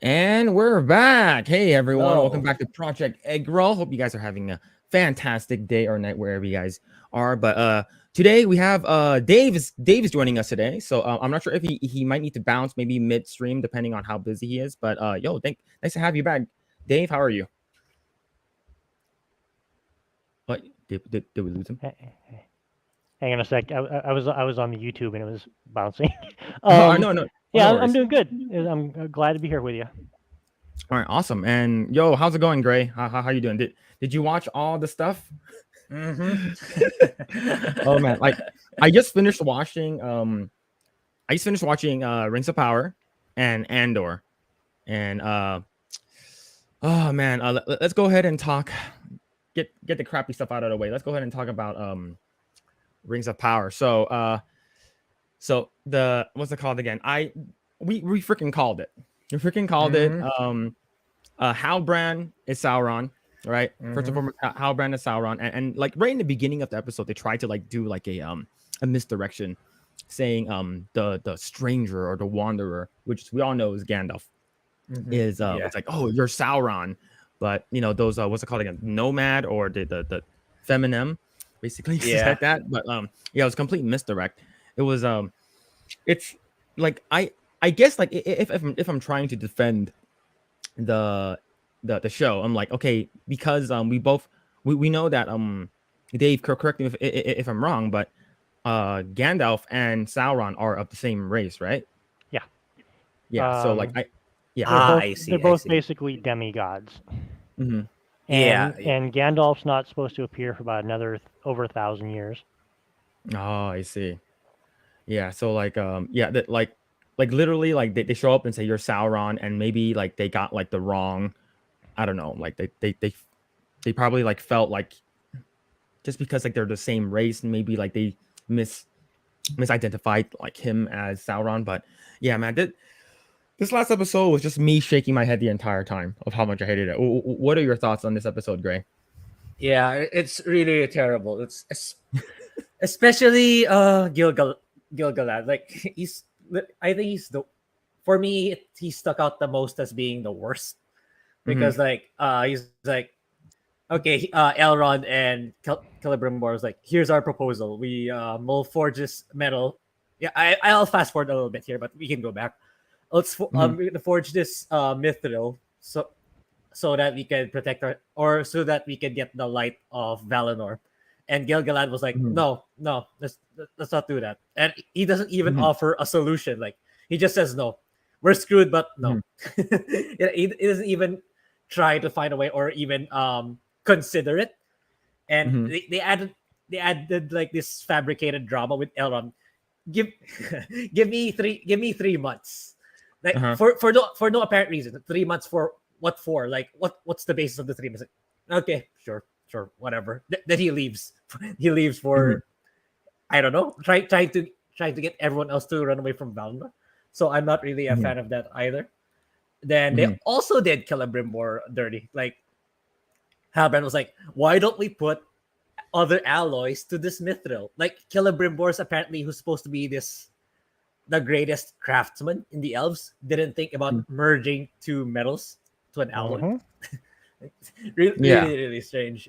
And we're back. Hey everyone, welcome Hello. back to Project Eggroll. Hope you guys are having a fantastic day or night wherever you guys are. But today we have Dave is joining us today. So I'm not sure if he might need to bounce maybe midstream depending on how busy he is. But nice to have you back. Dave, how are you? What did we lose him? Hang on a sec. I was on the YouTube and it was bouncing. Oh no. Oh, no Yeah, I'm worries. doing good. I'm glad to be here with you. All right, awesome. And yo, how's it going, Grae? How you doing? Did you watch all the stuff? Oh man, like I just finished watching Rings of Power and Andor. And oh man, let's go ahead and talk get the crappy stuff out of the way. Let's go ahead and talk about Rings of Power. So the what's it called again? We freaking called it. We freaking called it. Halbrand is Sauron, right? First and foremost, Halbrand is Sauron, and like right in the beginning of the episode, they tried to like do like a misdirection, saying the stranger or the wanderer, which we all know is Gandalf, is it's like, oh, you're Sauron, but you know those what's it called again? Nomad or the feminem basically said that, but yeah, it was complete misdirect. It was it's like I guess like if I'm trying to defend the show, I'm like, okay, because we know that Dave, correct me if I'm wrong, but Gandalf and Sauron are of the same race, right? Yeah. So like they're both I see. they're I both see. basically demigods, mhm. Yeah. and Gandalf's not supposed to appear for about another over 1,000 years. Oh, I see. Yeah, so like yeah, that like literally like they show up and say you're Sauron, and maybe like they got like the wrong, I don't know, like they probably like felt like just because like they're the same race, and maybe like they misidentified like him as Sauron. But yeah, man, this last episode was just me shaking my head the entire time of how much I hated it. What are your thoughts on this episode, Grae? Yeah. It's really terrible. Especially Gilgalad. Like I think he's the for me he stuck out the most as being the worst Mm-hmm. because like he's like okay, Elrond and Celebrimbor was like, here's our proposal. Will forge this metal. Yeah, I'll fast forward a little bit here, but we can go back. Mm-hmm. We're gonna forge this mithril so that we can protect or so that we can get the light of Valinor. And Gilgalad was like, Mm-hmm. no, let's not do that. And he doesn't even Mm-hmm. offer a solution. Like he just says no. We're screwed, but no. He doesn't even try to find a way or even consider it. And Mm-hmm. they added like this fabricated drama with Elrond. Give give me 3 months. Like Uh-huh. for no apparent reason. 3 months for what for? Like what's the basis of the 3 months? Like, okay, sure, whatever. Then he leaves. He leaves Mm-hmm. for I don't know, trying to get everyone else to run away from Valma. So I'm not really a Mm-hmm. fan of that either. Then they Mm-hmm. also did Celebrimbor dirty. Like Halbrand was like, why don't we put other alloys to this mithril? Like Celebrimbor is apparently who's supposed to be the greatest craftsman in the elves, didn't think about merging two metals to an alloy. Hmm. Really, Yeah. really strange.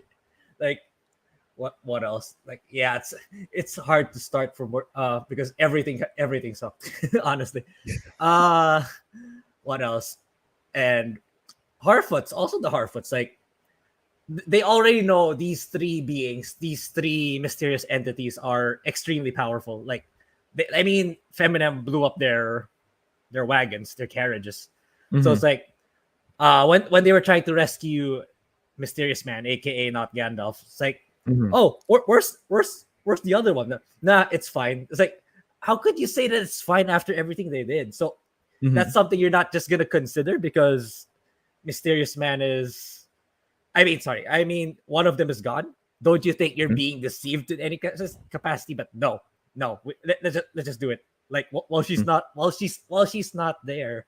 Like what else? Like yeah, it's hard to start from because everything sucked. Honestly. Uh what else? And Harfoots, also the Harfoots, like they already know these three beings, these three mysterious entities are extremely powerful. Like I mean, Feminem blew up their wagons, their carriages. So Mm-hmm. it's like when they were trying to rescue Mysterious Man, aka not Gandalf, it's like, Mm-hmm. oh, where's the other one? Nah, it's fine. It's like, how could you say that it's fine after everything they did? So Mm-hmm. that's something you're not just gonna consider because Mysterious Man is. I mean, one of them is gone. Don't you think you're being deceived in any capacity? But no. Let's just do it. Like while she's not while she's not there,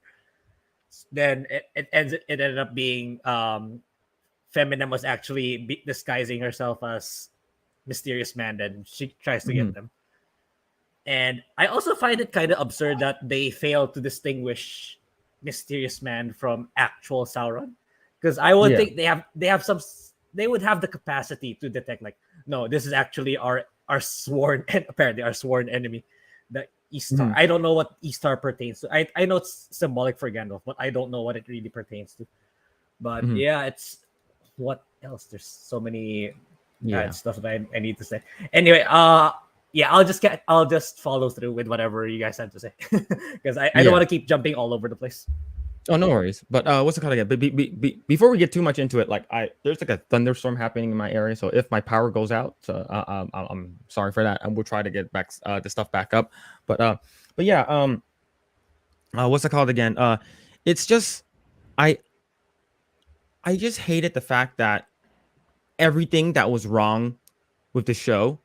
then it ended up being Feminem was actually disguising herself as Mysterious Man. Then she tries to Mm-hmm. get them. And I also find it kind of absurd that they fail to distinguish mysterious man from actual Sauron, because I would think they would have the capacity to detect like, no, this is actually our sworn and apparently our sworn enemy, the Istar. Mhm. I don't know what Istar pertains to. I know it's symbolic for Gandalf, but I don't know what it really pertains to. But Mhm. yeah, it's what else? There's so many Yeah. stuff that I need to say. Anyway, yeah, I'll just follow through with whatever you guys have to say because I don't Yeah. want to keep jumping all over the place. Oh, no worries. But what's it called again? But before we get too much into it, like there's like a thunderstorm happening in my area, so if my power goes out, so I'm sorry for that, and we'll try to get back the stuff back up. But yeah, what's it called again? It's just I I just hated the fact that everything that was wrong with the show,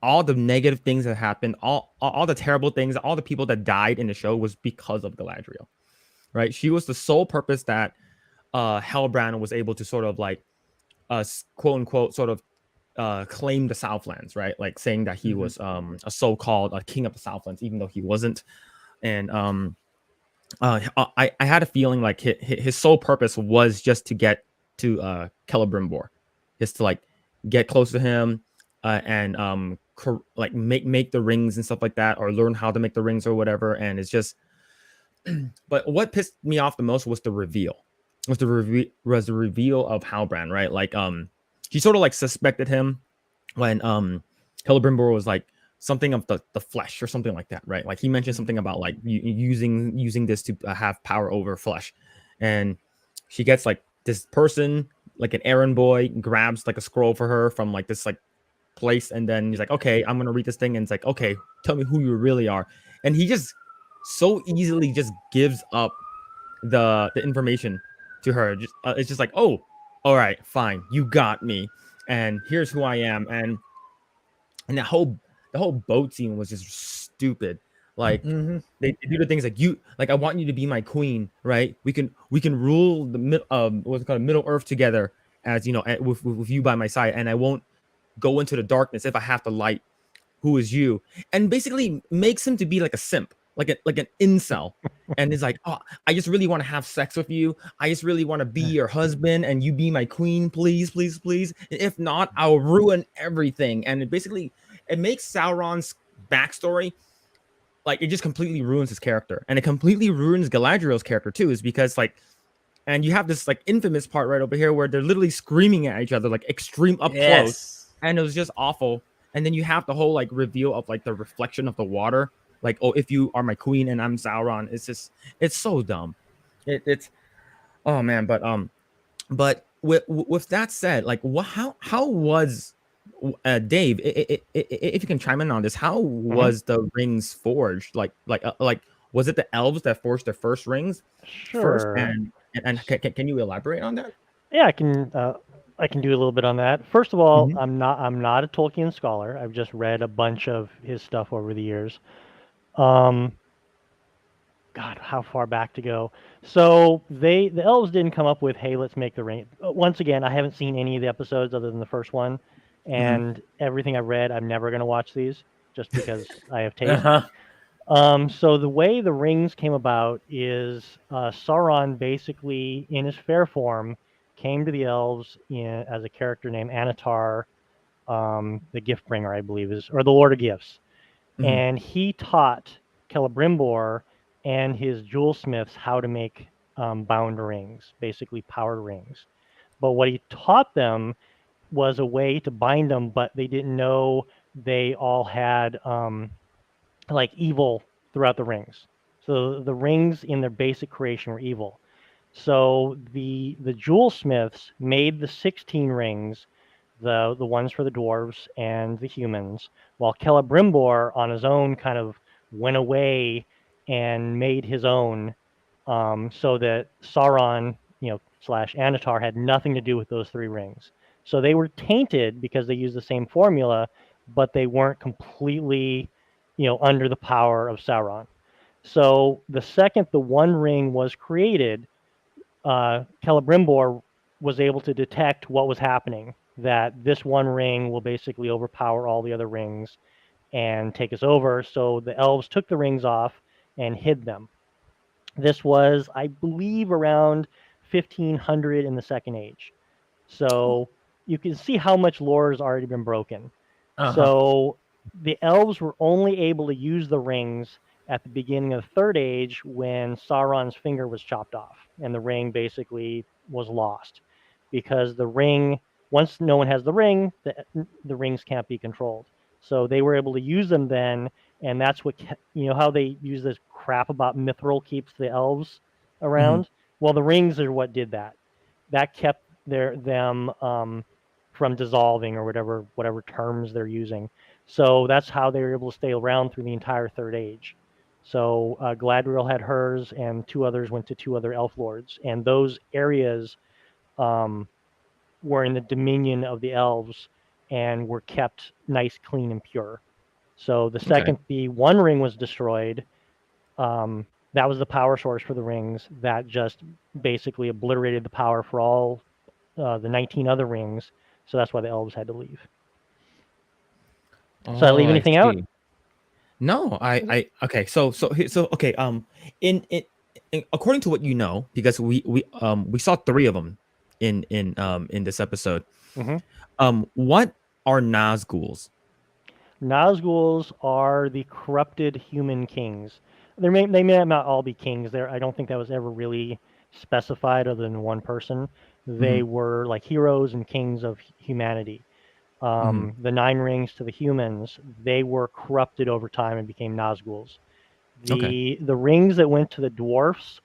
all the negative things that happened, all the terrible things, all the people that died in the show was because of Galadriel, right? She was the sole purpose that Hellbrand was able to sort of like quote unquote sort of claim the Southlands, right? Like saying that he Mhm. was a so-called king of the Southlands, even though he wasn't. And I had a feeling like his sole purpose was just to get to Celebrimbor, just to like get close to him and like make the rings and stuff like that, or learn how to make the rings or whatever. And it's just, but what pissed me off the most was the reveal. Was the reveal of Halbrand, right? Like he sort of like suspected him when Celebrimbor was like something of the flesh or something like that, right? Like he mentioned something about like using this to have power over flesh, and she gets like this person, like an errand boy, grabs like a scroll for her from like this like place, and then he's like, okay, I'm gonna read this thing, and it's like, okay, tell me who you really are, and he just so easily just gives up the information to her. Just it's just like, oh, all right, fine, you got me, and here's who I am, and the whole boat scene was just stupid. Like Mhm. they do the things like you like I want you to be my queen, right? We can rule the what's it called, Middle Earth together, as you know, with you by my side, and I won't go into the darkness if I have to light. Who is you? And basically makes him to be like a simp, like an incel. And he's like, oh, I just really want to have sex with you. I just really want to be your husband and you be my queen, please, please, please. If not, I'll ruin everything. And it makes Sauron's backstory like it just completely ruins his character, and it completely ruins Galadriel's character too. Is because like, and you have this like infamous part right over here where they're literally screaming at each other like extreme up close, Yes. and it was just awful. And then you have the whole like reveal of like the reflection of the water, like, oh, if you are my queen and I'm Sauron, it's so dumb. It's oh man, but with that said, like, how was Dave? If you can chime in on this, how Mhm. was the rings forged? Like was it the elves that forged the first rings first? Sure. And can you elaborate on that? Yeah, I can do a little bit on that. First of all, Mhm. I'm not a Tolkien scholar. I've just read a bunch of his stuff over the years. Um, God, how far back to go? So the elves didn't come up with, hey, let's make the ring. Once again, I haven't seen any of the episodes other than the first one, Mhm. and everything I've read, I'm never going to watch these just because I have Uh taste. huh. So the way the rings came about is Sauron basically, in his fair form, came to the elves as a character named Anatar, the Gift Bringer, I believe is, or the Lord of Gifts, Mhm. and he taught Celebrimbor and his jewel smiths how to make bound rings, basically powered rings. But what he taught them was a way to bind them, but they didn't know they all had like evil throughout the rings. So the rings in their basic creation were evil. So the jewel smiths made the 16 rings, the ones for the dwarves and the humans, while Celebrimbor on his own kind of went away and made his own, so that Sauron, slash Anatar had nothing to do with those three rings. So they were tainted because they used the same formula, but they weren't completely, under the power of Sauron. So the second the One Ring was created, Celebrimbor was able to detect what was happening. That this One Ring will basically overpower all the other rings and take us over. So the elves took the rings off and hid them. This was, I believe, around 1500 in the Second Age. So you can see how much lore has already been broken. Uh-huh. So the elves were only able to use the rings at the beginning of the Third Age when Sauron's finger was chopped off and the ring basically was lost because the ring, once no one has the ring, the rings can't be controlled. So they were able to use them then, and that's what how they use this crap about mithril keeps the elves Mhm. around. Well, the rings are what did that. That kept them from dissolving or whatever terms they're using. So that's how they were able to stay around through the entire Third Age. So Gladriel had hers, and two others went to two other elf lords, and those areas um, were in the dominion of the elves and were kept nice, clean, and pure. So the Okay. second the One Ring was destroyed, that was the power source for the rings. That just basically obliterated the power for all the 19 other rings. So that's why the elves had to leave. So I Oh, leave I anything out? see. No, okay. So okay. In according to what you know, because we saw three of them in this episode. Mm-hmm. What are Nazguls? Nazguls are the corrupted human kings. They may not all be kings. There, I don't think that was ever really specified other than one person. Hmm. They were like heroes and kings of humanity. Hmm. The Nine Rings to the humans, they were corrupted over time and became Nazguls. Okay. The rings that went to the dwarfs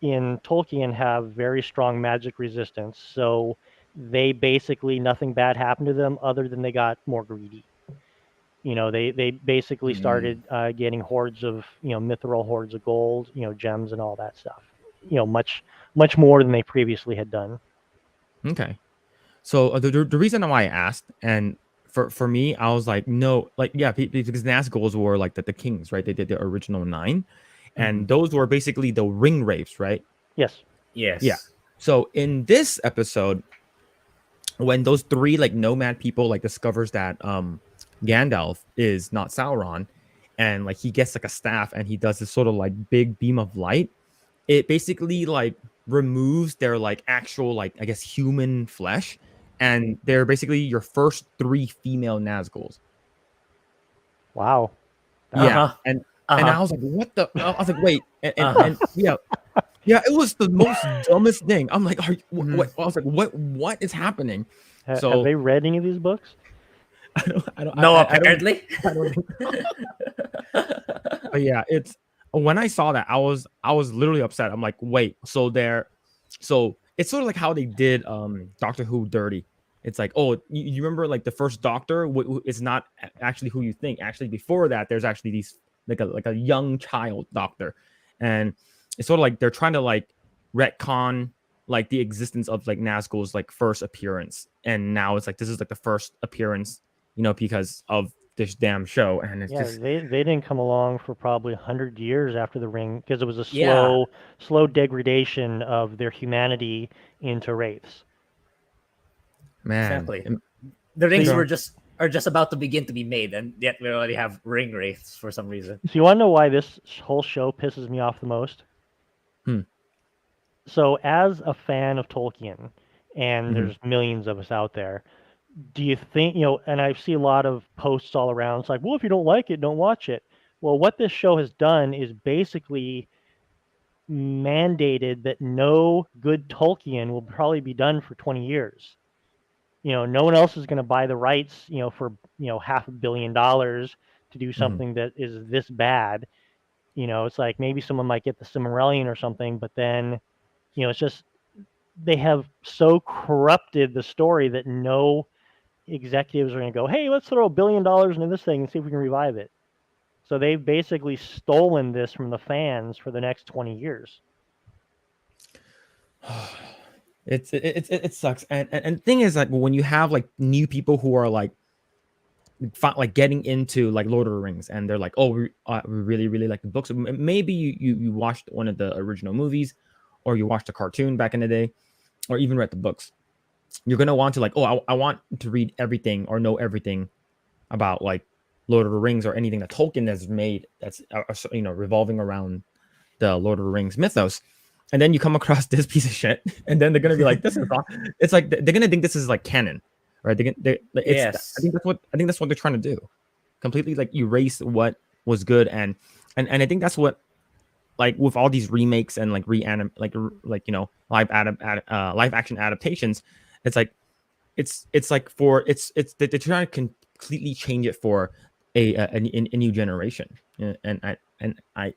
in Tolkien have very strong magic resistance. So they basically nothing bad happened to them other than they got more greedy. They basically Mm. started getting hordes of mithril hordes of gold, gems and all that stuff. Much more than they previously had done. Okay. So the reason why I asked, and for me, I was like, no, like yeah, because Nazguls were like the kings, right? They did the original nine, Mhm. and those were basically the ring wraiths, right? Yes. Yeah. Yes. So in this episode, when those three like nomad people like discovers that Gandalf is not Sauron, and like he gets like a staff and he does this sort of like big beam of light, it basically like removes their like actual like I guess human flesh, and they're basically your first three female Nazguls. Wow. That's Yeah, Uh-huh. and Uh-huh. I was like, what the? I was like, wait, Uh-huh. and yeah, yeah, it was the most dumbest thing. I'm like, are you, Mhm. what? I was like, what is happening? have So they read any of these books? No, apparently. I don't think. But yeah, it's when I saw that, I was literally upset. I'm like, wait, so it's sort of like how they did Doctor Who dirty. It's like, oh, you remember like the first Doctor is not actually who you think. Actually, before that, there's actually these like a young child Doctor, and it's sort of like they're trying to like retcon like the existence of like Nazgul's like first appearance, and now it's like this is like the first appearance, because of this damn show, and it's Yeah, just they didn't come along for probably 100 years after the ring because it was a Yeah, slow degradation of their humanity into wraiths. man. exactly. The So rings you, are just about to begin to be made, and yet we already have ring wraiths for some reason. So you want to know why this whole show pisses me off the most? hmm, So as a fan of Tolkien, and mhm. there's millions of us out there, do you think, and I see a lot of posts all around, it's like, well, if you don't like it, don't watch it. Well, what this show has done is basically mandated that no good Tolkien will probably be done for 20 years. No one else is going to buy the rights, for, $500 million to do Mhm. something that is this bad. It's like maybe someone might get the Silmarillion or something, but then, it's just they have so corrupted the story that no executives are going to go, hey, let's throw $1 billion into this thing and see if we can revive it. So they've basically stolen this from the fans for the next 20 years. It sucks, and the thing is like when you have like new people who are like getting into like Lord of the Rings, and they're like, oh, we really really like the books. Maybe you watched one of the original movies, or you watched a cartoon back in the day, or even read the books. You're gonna want to like, oh, I want to read everything or know everything about like Lord of the Rings or anything that Tolkien has made that's revolving around the Lord of the Rings mythos. And then you come across this piece of shit, and then they're gonna be like, "This is all." It's like they're gonna think this is like canon, right? I Yes. think that's what they're trying to do, completely like erase what was good, and I think that's what, like, with all these remakes and like live action adaptations, it's like they're trying to completely change it for a new generation, and I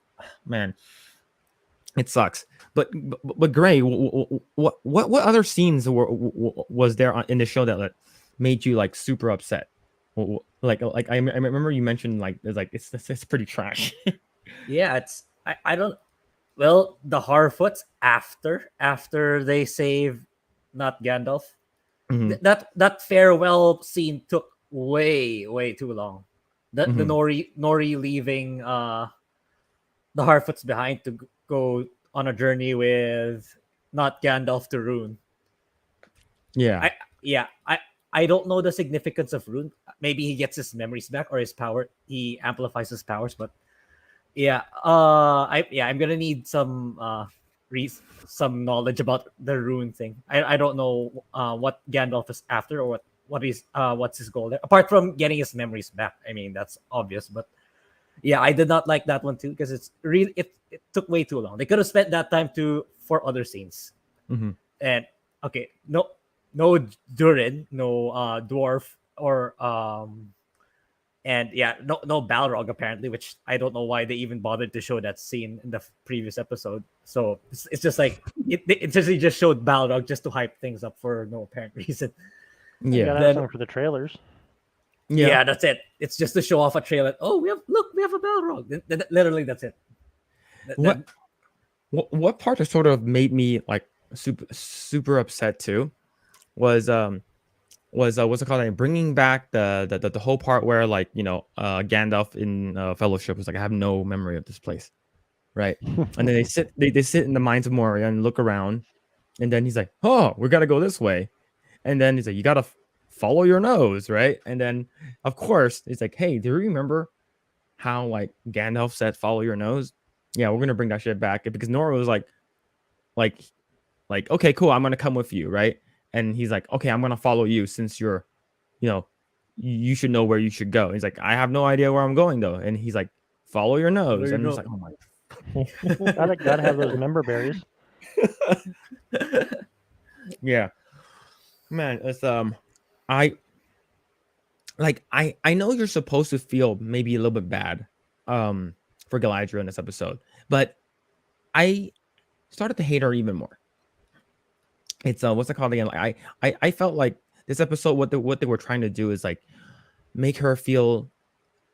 man, it sucks. But Grae, what other scenes was there in the show that made you like super upset? Like I remember you mentioned like it's pretty trash. Yeah, I don't. Well, the Harfoots after they save not Gandalf. Mhm, That farewell scene took way too long. The mhm. Nori leaving the Harfoots behind to go on a journey with not Gandalf to Rune. Yeah. I yeah, I don't know the significance of Rune. Maybe he gets his memories back or his power. He amplifies his powers, but yeah, I'm gonna need some knowledge about the Rune thing. I don't know what Gandalf is after or what's his goal there. Apart from getting his memories back, I mean that's obvious, but yeah, I did not like that one too because it took way too long. They could have spent that time for other scenes. Hmm. And okay, no Durin, no dwarf or and yeah, no Balrog apparently, which I don't know why they even bothered to show that scene in the previous episode. So it's just like it just showed Balrog just to hype things up for no apparent reason. You Yeah. gotta have Then something for the trailers. Yeah. yeah, that's it. It's just to show off a trailer. Oh, we have a Balrog. Literally, that's it. What what part that sort of made me like super upset too was what's it called, like, bringing back the whole part where, like, Gandalf in Fellowship was like, I have no memory of this place, right? And then they sit in the mines of Moria and look around, and then he's like, oh, we gotta go this way, and then he's like, you gotta follow your nose, right? And then of course it's like, hey, do you remember how like Gandalf said follow your nose? Yeah, we're gonna bring that shit back because Nora was like like, okay, cool, I'm gonna come with you, right? And he's like, okay, I'm gonna follow you since you're, you know, you should know where you should go. He's like, I have no idea where I'm going though. And he's like, follow your nose. And I'm just like, oh my. Gotta have those member berries. Yeah, man, it's I I know you're supposed to feel maybe a little bit bad for Galadriel in this episode, but I started to hate her even more. It's what's it called again? Like, I felt like this episode, what they were trying to do is like make her feel,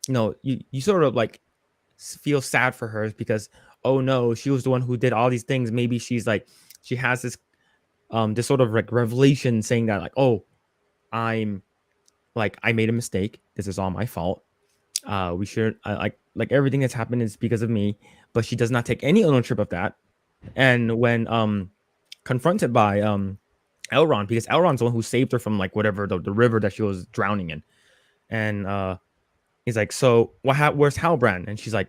you sort of like feel sad for her because, oh no, she was the one who did all these things. Maybe she's like, she has this sort of like revelation saying that like, oh, I'm like, I made a mistake. This is all my fault. We should like everything that's happened is because of me. But she does not take any ownership of that. And when confronted by Elrond, because Elrond's the one who saved her from like whatever the river that she was drowning in, and he's like, so where's Halbrand? And she's like,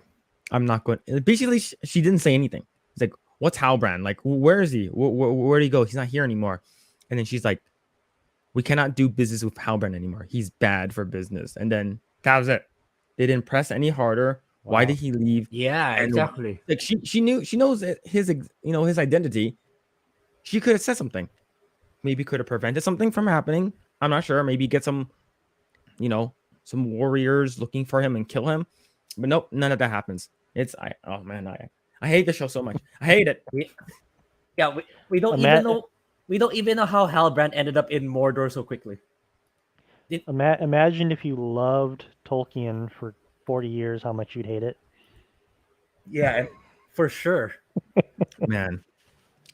I'm not going. Basically, she didn't say anything. He's like, what's Halbrand? Like, where is he? Where did he go? He's not here anymore. And then she's like, we cannot do business with Halbrand anymore. He's bad for business. And then that was it. They didn't press any harder. Wow. Why did he leave? yeah, And exactly. like she knows his his identity. She could have said something. Maybe could have prevented something from happening. I'm not sure. Maybe get some warriors looking for him and kill him. But nope, none of that happens. Oh man, I hate the show so much. I hate it. Yeah, we don't even know. We don't even know how Halbrand ended up in Mordor so quickly. Imagine if you loved Tolkien for 40 years, how much you'd hate it. Yeah, for sure. Man,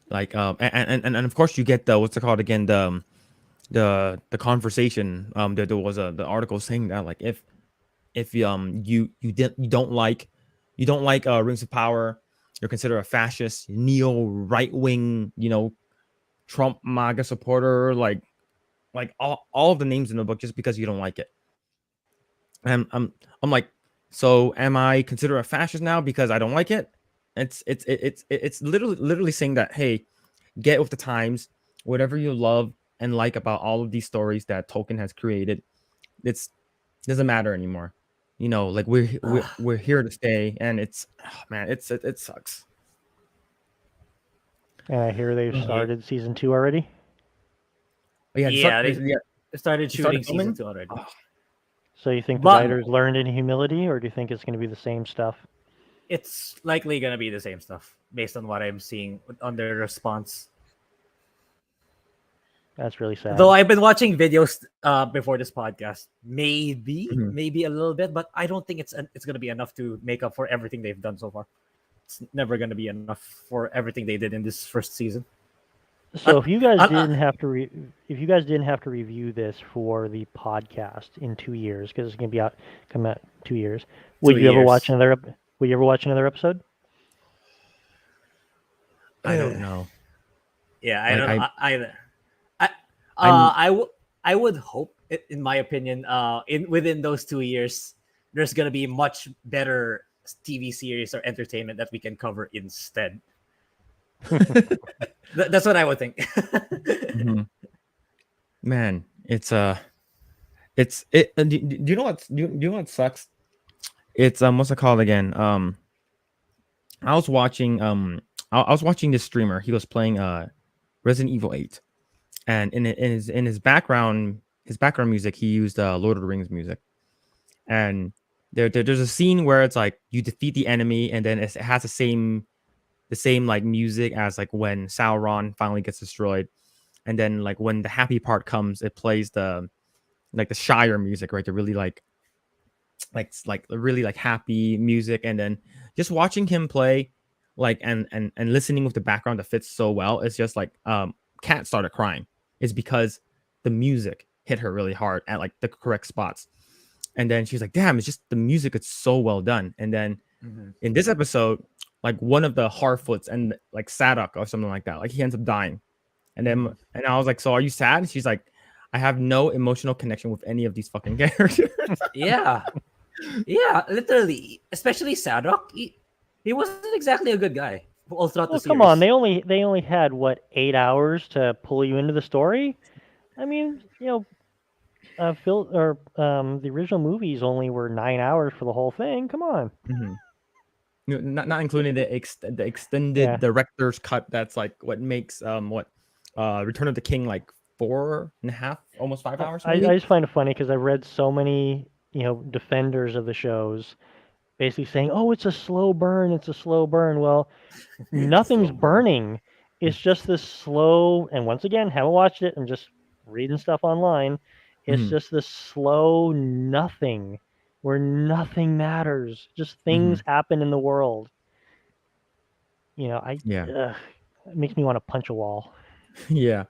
like and of course you get the, what's it called again, the conversation. There was the article saying that like if you don't like Rings of Power, you're considered a fascist, neo right wing, Trump MAGA supporter, like all of the names in the book just because you don't like it. And I'm like, so am I considered a fascist now because I don't like it? It's literally saying that, hey, get with the times. Whatever you love and like about all of these stories that Tolkien has created, it's doesn't matter anymore. You know, like we're here to stay, and it's man, it sucks. And I hear they've Yeah, started season 2 already. yeah, Yeah, they yeah, started they started shooting season filming. 2 already. Oh, So you think the But writers learned any humility, or do you think it's going to be the same stuff? it's likely gonna be the same stuff based on what I'm seeing on their response. That's really sad. Though I've been watching videos before this podcast, mhm. maybe a little bit, but I don't think it's gonna be enough to make up for everything they've done so far. It's never gonna be enough for everything they did in this first season. So if you guys Uh, didn't have to review this for the podcast in 2 years, because it's going to be come out 2 years, would 2 you ever watch years. another? Would you ever watch another episode? I don't know. Yeah, I Like don't know either. I I'm I would hope, in my opinion, in within those 2 years, there's gonna be much better TV series or entertainment that we can cover instead. That's what I would think. mhm. Man, it's it. Do you know what? Do you know what sucks? It's what's it called again? I was watching I was watching this streamer. He was playing Resident Evil 8, and in his background music, he used Lord of the Rings music. And there's a scene where it's like you defeat the enemy, and then it has the same like music as like when Sauron finally gets destroyed, and then like when the happy part comes, it plays the Shire music, right? The really really like happy music. And then just watching him play, like and listening with the background that fits so well, it's just like Kat started crying. It's because the music hit her really hard at like the correct spots. And then she's like, damn, it's just the music, it's so well done. And then Mhm. in this episode, like one of the Harfoots and like Sadok or something like that, like he ends up dying. And then and I was like, so are you sad? And she's like, I have no emotional connection with any of these fucking characters. Yeah, yeah, literally. Especially Sadok. He wasn't exactly a good guy all throughout the Well, come on, series. they only had what 8 hours to pull you into the story. I mean, Phil or the original movies only were 9 hours for the whole thing. Come on. Mhm. Not including the the extended Yeah. director's cut. That's like what makes Return of the King like 4.5, almost 5 hours I maybe. just find it funny because I've read so many, defenders of the shows basically saying, "Oh, it's a slow burn. It's a slow burn." Well, It's a nothing's slow burn. burning. It's just this slow. And once again, haven't watched it. I'm just reading stuff online. It's Mhm, just this slow nothing, where nothing matters. Just things mhm. happen in the world. Yeah. It makes me want to punch a wall. Yeah.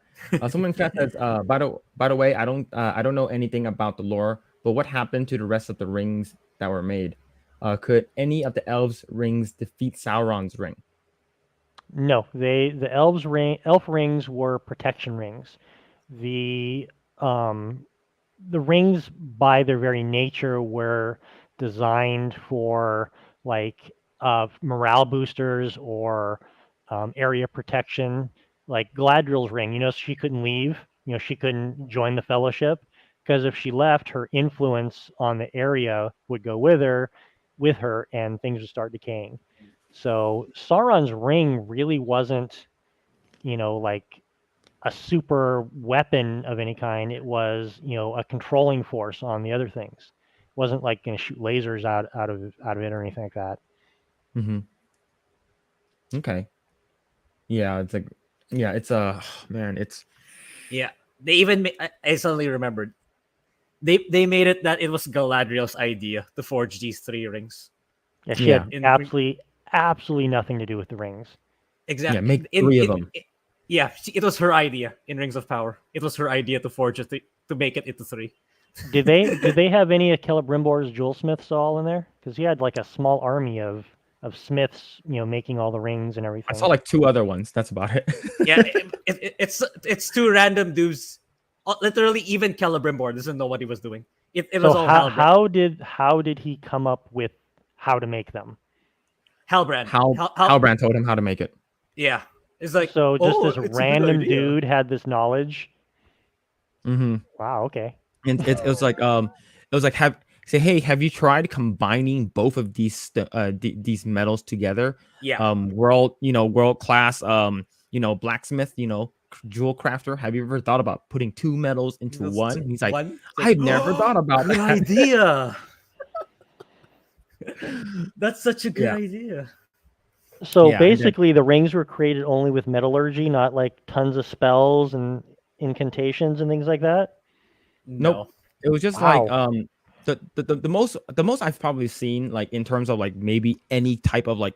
Someone in chat says, by the way, I don't know anything about the lore, but what happened to the rest of the rings that were made? Could any of the elves' rings defeat Sauron's ring? No, the elf rings were protection rings. The um the rings by their very nature were designed for like morale boosters or area protection. Like Gladriel's ring, she couldn't leave. She couldn't join the Fellowship because if she left, her influence on the area would go with her, and things would start decaying. So Sauron's ring really wasn't, like a super weapon of any kind. It was, a controlling force on the other things. It wasn't like going to shoot lasers out of it or anything like that. Mm-hmm. Okay. Yeah, it's like, yeah, it's man, it's Yeah, they even I suddenly remembered they made it that it was Galadriel's idea to forge these three rings. Yeah, she yeah, had In absolutely nothing to do with the rings. yeah, exactly make three of them. yeah, it was her idea in Rings of Power. It was her idea to forge it to make it into three. Did they have any of Celebrimbor's jewel smiths all in there? Because he had like a small army of smiths, making all the rings and I saw everything. like two other ones. That's about it. Yeah, it's two random dudes. Literally, even Celebrimbor doesn't know what he was doing. It So was all Halbrand. how did he come up with how to make them? Halbrand. Halbrand told him how to make it. Yeah, it's like, So just this it's a good random idea. dude had this knowledge. Mm-hmm. Wow. Okay. And it was like have you tried combining both of these metals together? Yeah, World class blacksmith, jewel crafter. Have you ever thought about putting two metals into That's one? He's like, one. It's like, I've never thought about good that. idea. That's such a good Yeah. idea. So Yeah, and then- basically, the rings were created only with metallurgy, not like tons of spells and incantations and things like that. No. Nope. It was just Wow. like the most I've probably seen, like in terms of like maybe any type of like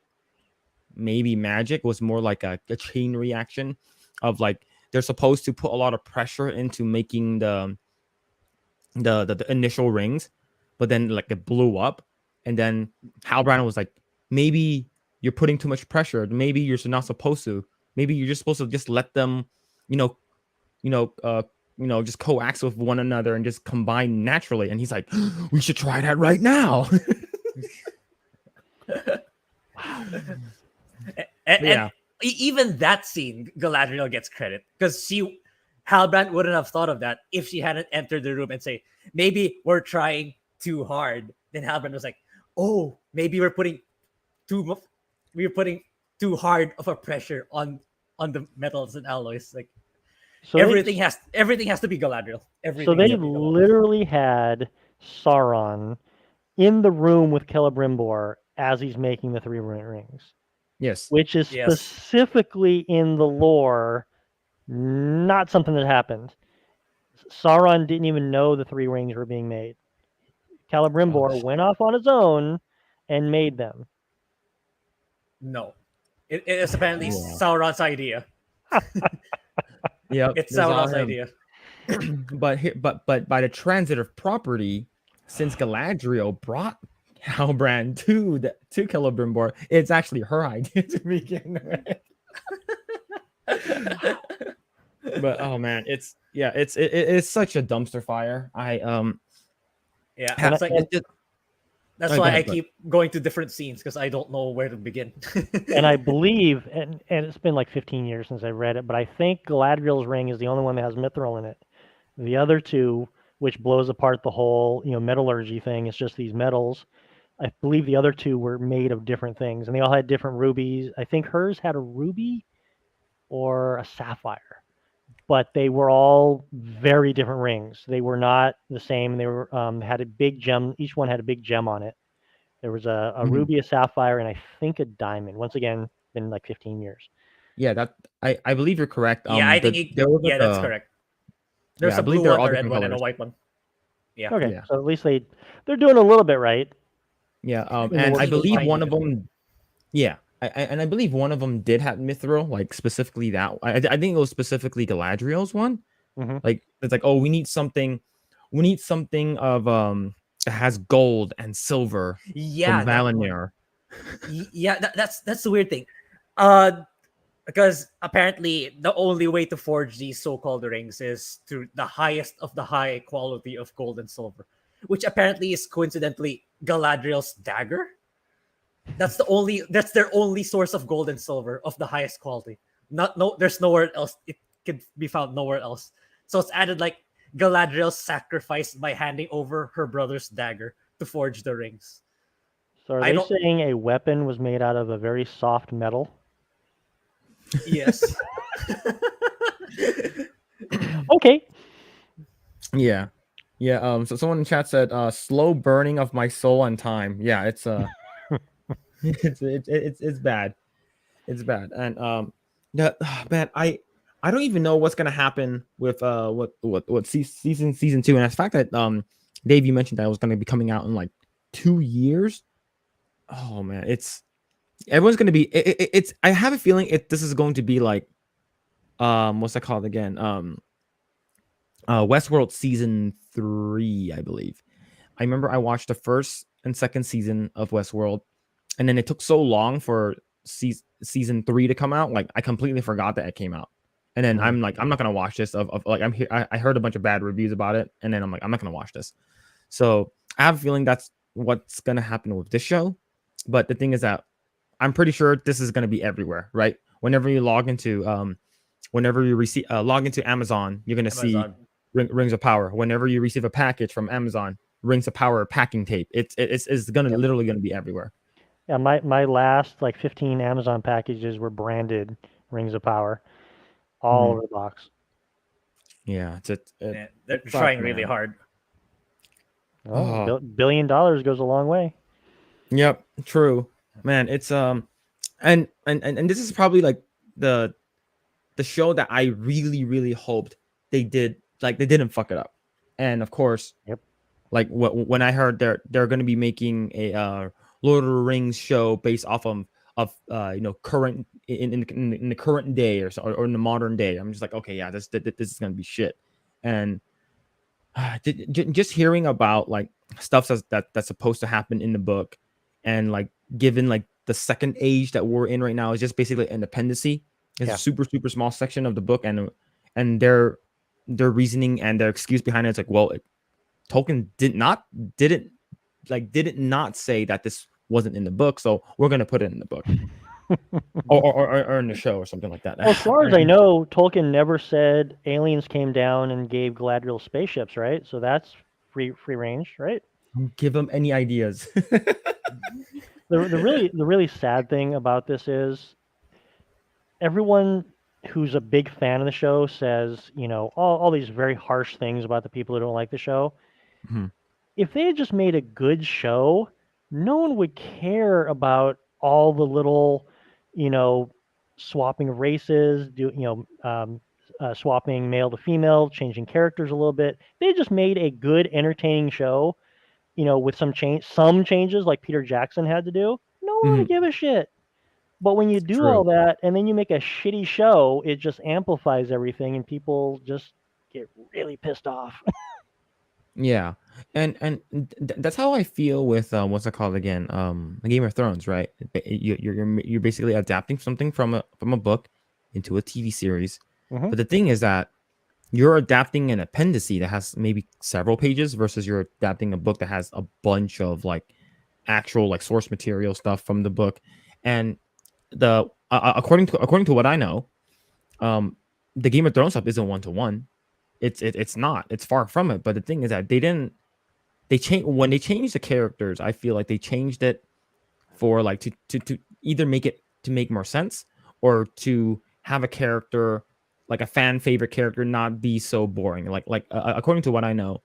maybe magic, was more like a chain reaction of like they're supposed to put a lot of pressure into making the initial rings, but then like it blew up, and then Halbrand was like, maybe you're putting too much pressure, maybe you're not supposed to, maybe you're just supposed to just let them just coax with one another and just combine naturally. And he's like, we should try that right now. And even that scene, Galadriel gets credit because Halbrand wouldn't have thought of that if she hadn't entered the room and say, maybe we're trying too hard. Then Halbrand was like, oh, maybe we're putting too hard of a pressure on the metals and alloys. Like, So everything has to be Galadriel. Everything. So they has to be Galadriel. literally had Sauron in the room with Celebrimbor as he's making the three rings. Yes. Which is specifically in the lore, not something that happened. Sauron didn't even know the three rings were being made. Celebrimbor went off on his own and made them. No. It is apparently Sauron's idea. Yeah, it's Sauron's idea. but by the transitive property, since Galadriel brought Halbrand to Celebrimbor, it's actually her idea to begin with. But oh man, it's such a dumpster fire. That's why I keep going to different scenes because I don't know where to begin. And I believe, and it's been like 15 years since I read it, but I think Galadriel's ring is the only one that has mithril in it. The other two, which blows apart the whole metallurgy thing, it's just these metals. I believe the other two were made of different things, and they all had different rubies. I think hers had a ruby or a sapphire, but they were all very different rings. They were not the same. They were had a big gem. Each one had a big gem on it. There was a ruby, a sapphire, and I think a diamond. Once again, been like 15 years. Yeah, that I believe you're correct. I think that's correct. There's a blue one, a red one, and a white one. Yeah. Okay, yeah. so at least they're doing a little bit right. Yeah, and I believe one of them. Yeah, I believe one of them did have mithril, like specifically that. I think it was specifically Galadriel's one. Mm-hmm. Like it's like, oh, we need something of that has gold and silver. Yeah, from Valinor. Yeah, that's the weird thing. Because apparently the only way to forge these so-called rings is through the highest of the high quality of gold and silver, which apparently is coincidentally Galadriel's dagger. That's their only source of gold and silver of the highest quality. There's nowhere else. It can be found nowhere else. So it's added like Galadriel's sacrifice by handing over her brother's dagger to forge the rings. So are they saying a weapon was made out of a very soft metal? Yes. Okay. Yeah. So someone in chat said slow burning of my soul and time. Yeah, it's it's bad. It's bad. And man, I don't even know what's gonna happen with what season 2. And the fact that Dave, you mentioned that it was gonna be coming out in like 2 years. Oh man, everyone's gonna be it's I have a feeling this is going to be like what's that called again? Westworld season 3, I believe. I remember I watched the first and second season of Westworld, and then it took so long for season 3 to come out. Like I completely forgot that it came out. And then I'm like, I'm not gonna watch this. I heard a bunch of bad reviews about it, and then I'm like, I'm not gonna watch this. So I have a feeling that's what's gonna happen with this show. But the thing is that I'm pretty sure this is going to be everywhere, right? Whenever you log into log into Amazon, you're going to see Amazon. Rings of Power. Whenever you receive a package from Amazon, Rings of Power packing tape. It's going to Yep. literally going to be everywhere. Yeah, my last like 15 Amazon packages were branded Rings of Power all over the box. Yeah, Yeah, they're it trying sucks, really man. hard. Oh, Oh, $1 billion goes a long way. yep, true, man. It's and this is probably like the show that I really hoped they didn't fuck it up. And of course, Yep. like when I heard they're going to be making a Lord of the Rings show based off of current in the current day or in the modern day, I'm just like, okay, yeah, this is going to be shit. And just hearing about like stuff that's supposed to happen in the book, and like given like the second age that we're in right now is just basically independency. It's Yeah. a super small section of the book, and their reasoning and their excuse behind it's like, well, Tolkien didn't not say that this wasn't in the book, so we're gonna put it in the book or in the show or something like that. Well, as far as I know, Tolkien never said aliens came down and gave Galadriel spaceships, right? So that's free range, right? Don't give them any ideas. The really sad thing about this is everyone who's a big fan of the show says, all these very harsh things about the people who don't like the show. Mhm. If they had just made a good show, no one would care about all the little, swapping of races, swapping male to female, changing characters a little bit. They just made a good, entertaining show, with some changes like Peter Jackson had to do. No one would Mhm. give a shit. But when you do all True. that and then you make a shitty show, it just amplifies everything and people just get really pissed off. Yeah, that's how I feel with what's it called again? Game of Thrones, right? You're basically adapting something from a book into a TV series. Mhm. But the thing is that you're adapting an appendice that has maybe several pages versus you're adapting a book that has a bunch of like actual like source material stuff from the book. And the according to what I know, the Game of Thrones stuff isn't one to one. It's not. It's far from it. But the thing is that they change when they changed the characters. I feel like they changed it for like to either make it to make more sense or to have a character like a fan favorite character not be so boring. According to what I know,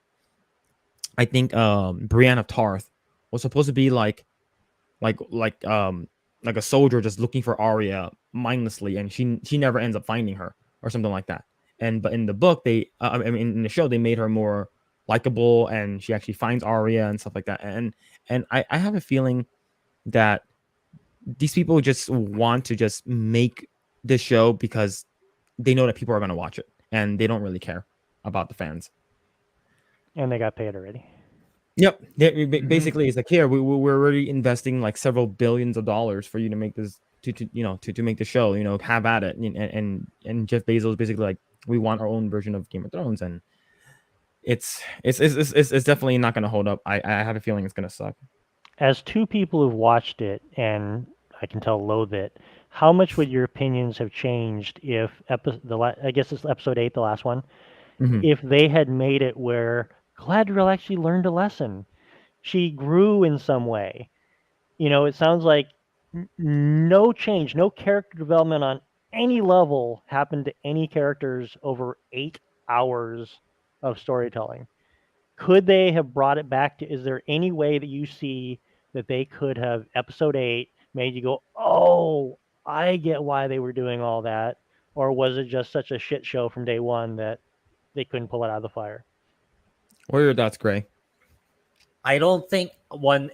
I think Brienne of Tarth was supposed to be like like a soldier just looking for Arya mindlessly, and she never ends up finding her or something like that. And but in the book, I mean, in the show, they made her more likable, and she actually finds Arya and stuff like that. And I have a feeling that these people just want to just make this show because they know that people are going to watch it, and they don't really care about the fans. And they got paid already. Yep. Basically, it's like, here we're already investing like several billions of dollars for you to make this to make the show. Have at it. And Jeff Bezos basically like, we want our own version of Game of Thrones, and it's definitely not going to hold up. I have a feeling it's going to suck. As two people who've watched it and I can tell loathe it, how much would your opinions have changed if I guess it's episode 8, the last one, Mhm. if they had made it where Galadriel actually learned a lesson? She grew in some way. It sounds like no change, no character development on any level happened to any characters over 8 hours of storytelling. Could they have brought it back to, is there any way that you see that they could have episode 8 made you go, oh, I get why they were doing all that? Or was it just such a shit show from day one that they couldn't pull it out of the fire? What are your thoughts, Grae? I don't think one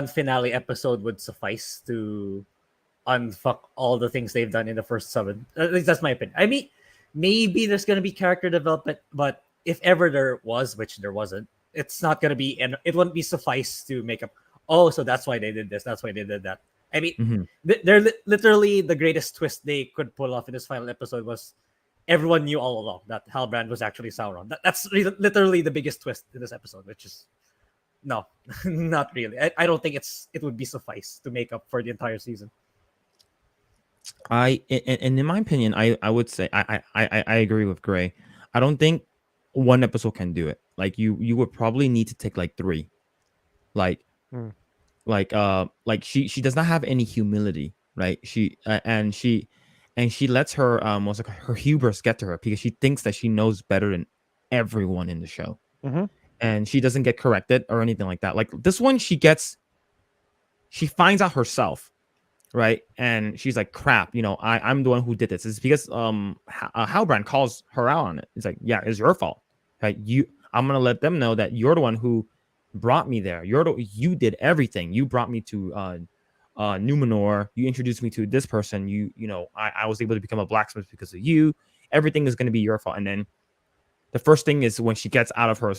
finale episode would suffice to unfuck all the things they've done in the first 7. At least that's my opinion. I mean, maybe there's gonna be character development, but if ever there was, which there wasn't, it's not gonna be, and it wouldn't be suffice to make up. Oh, so that's why they did this. That's why they did that. I mean, Mhm. they're literally the greatest twist they could pull off in this final episode was everyone knew all along that Halbrand was actually Sauron. That's literally the biggest twist in this episode, which is no, not really. I don't think it would be suffice to make up for the entire season. and in my opinion, I would say I agree with Grae. I don't think one episode can do it. Like you would probably need to take like three. Like Mm. like she does not have any humility, right? She lets her what's it called, her hubris get to her because she thinks that she knows better than everyone in the show, Mm-hmm. and she doesn't get corrected or anything like that. Like this one, she finds out herself, right? And she's like, crap, I'm the one who did this. It's because Halbrand calls her out on it. It's like, yeah, it's your fault, right? I'm gonna let them know that you're the one who brought me there. You did everything. You brought me to Numenor. You introduced me to this person. I was able to become a blacksmith because of you. Everything is gonna be your fault. And then the first thing is when she gets out of her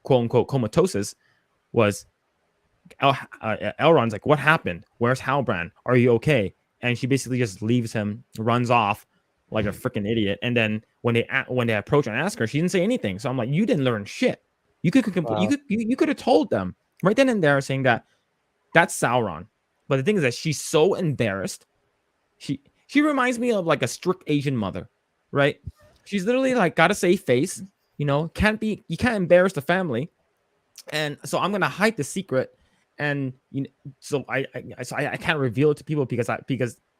quote unquote comatosis was Elrond's like, what happened? Where's Halbrand? Are you okay? And she basically just leaves him, runs off like a freaking idiot. And then when they approach and ask her, she didn't say anything. So I'm like, you didn't learn shit. You could Wow. you could have told them right then and there, saying that that's Sauron. But the thing is that she's so embarrassed. She reminds me of like a strict Asian mother, right? She's literally like got a safe face. You can't embarrass the family, and so I'm gonna hide the secret, and so I can't reveal it to people because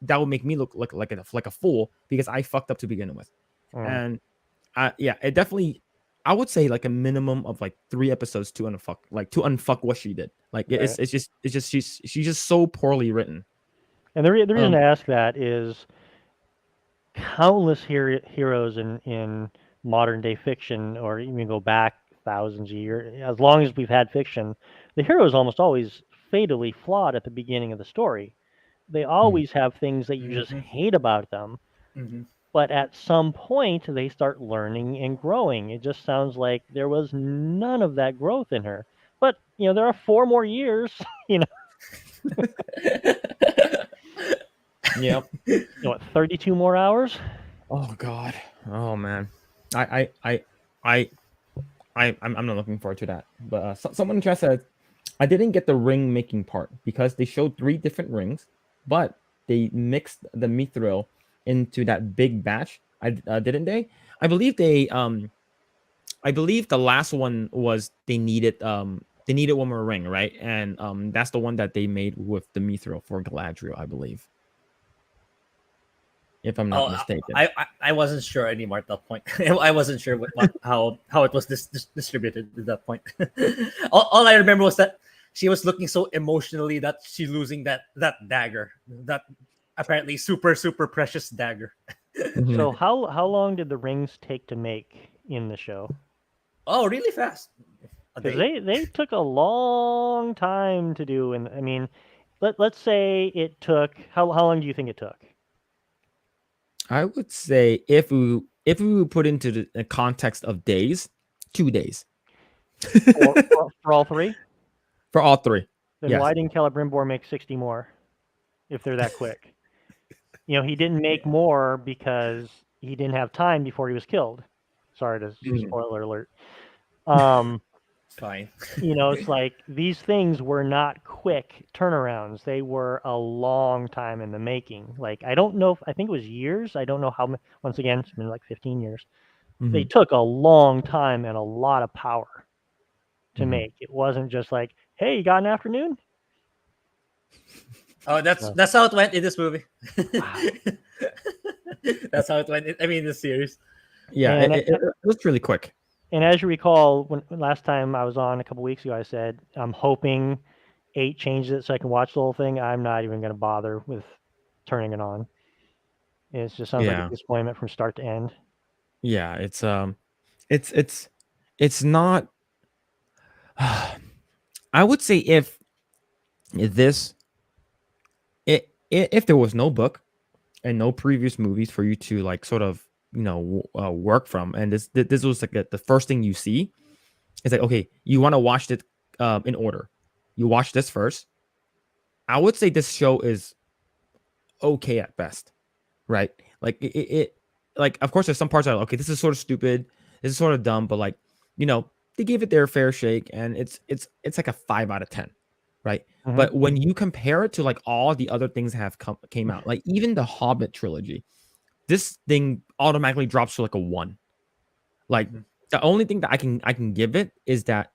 that would make me look like a fool because I fucked up to begin with, Mm. and yeah, it definitely. I would say like a minimum of like 3 episodes to unfuck what she did. Like Right. it's just she's just so poorly written. And the reason Um, I ask that is countless heroes in modern day fiction, or even go back thousands of years, as long as we've had fiction, the hero is almost always fatally flawed at the beginning of the story. They always have things that you just Mm-hmm. hate about them, Mm-hmm. but at some point they start learning and growing. It just sounds like there was none of that growth in her. But there are 4 more years. you know, yep. 32 more hours. Oh God. Oh man. I I I I'm not looking forward to that. But someone in chat said I didn't get the ring making part because they showed 3 different rings, but they mixed the mithril into that big batch. Didn't they? I believe I believe the last one was they needed one more ring, right? And that's the one that they made with the mithril for Galadriel, I believe, if I'm not Oh, mistaken. I wasn't sure anymore at that point. I wasn't sure how it was distributed at that point. All I remember was that she was looking so emotionally that she's losing that dagger, that apparently super precious dagger. Mhm. So how long did the rings take to make in the show? Oh, really fast. A Because day. they took a long time to do. And I mean, let's say it took, how long do you think it took? I would say if we would put into the context of days, 2 days For all three? for all 3. Then Yes. why didn't Celebrimbor make 60 more if they're that quick? He didn't make more because he didn't have time before he was killed. Sorry to Mhm. spoiler alert. Um, Fine. it's like these things were not quick turnarounds. They were a long time in the making. Like I don't know I think it was years. I don't know how once again, it's been like 15 years. They Mhm. took a long time and a lot of power to Mhm. make. It wasn't just like, hey, you got an afternoon? Oh, No. that's how it went in this movie. Wow. That's how it went. I mean, the series. Yeah, And it was really quick. and as you recall, when last time I was on a couple weeks ago, I said I'm hoping 8 changes it so I can watch the whole thing. I'm not even going to bother with turning it on. It just sounds like a Yeah. disappointment from start to end. Yeah, it's it's not I would say this if there was no book and no previous movies for you to like sort of work from, and this was like the first thing you see, it's like, okay, you want to watch it in order. You watch this first. I would say this show is okay at best, right? Like like of course there's some parts that are okay, this is sort of stupid, this is sort of dumb, but like they gave it their fair shake, and it's like a 5 out of 10, right? Mhm. But when you compare it to like all the other things that have came out, like even the Hobbit trilogy, this thing automatically drops to like a 1. Like the only thing that I can give it is that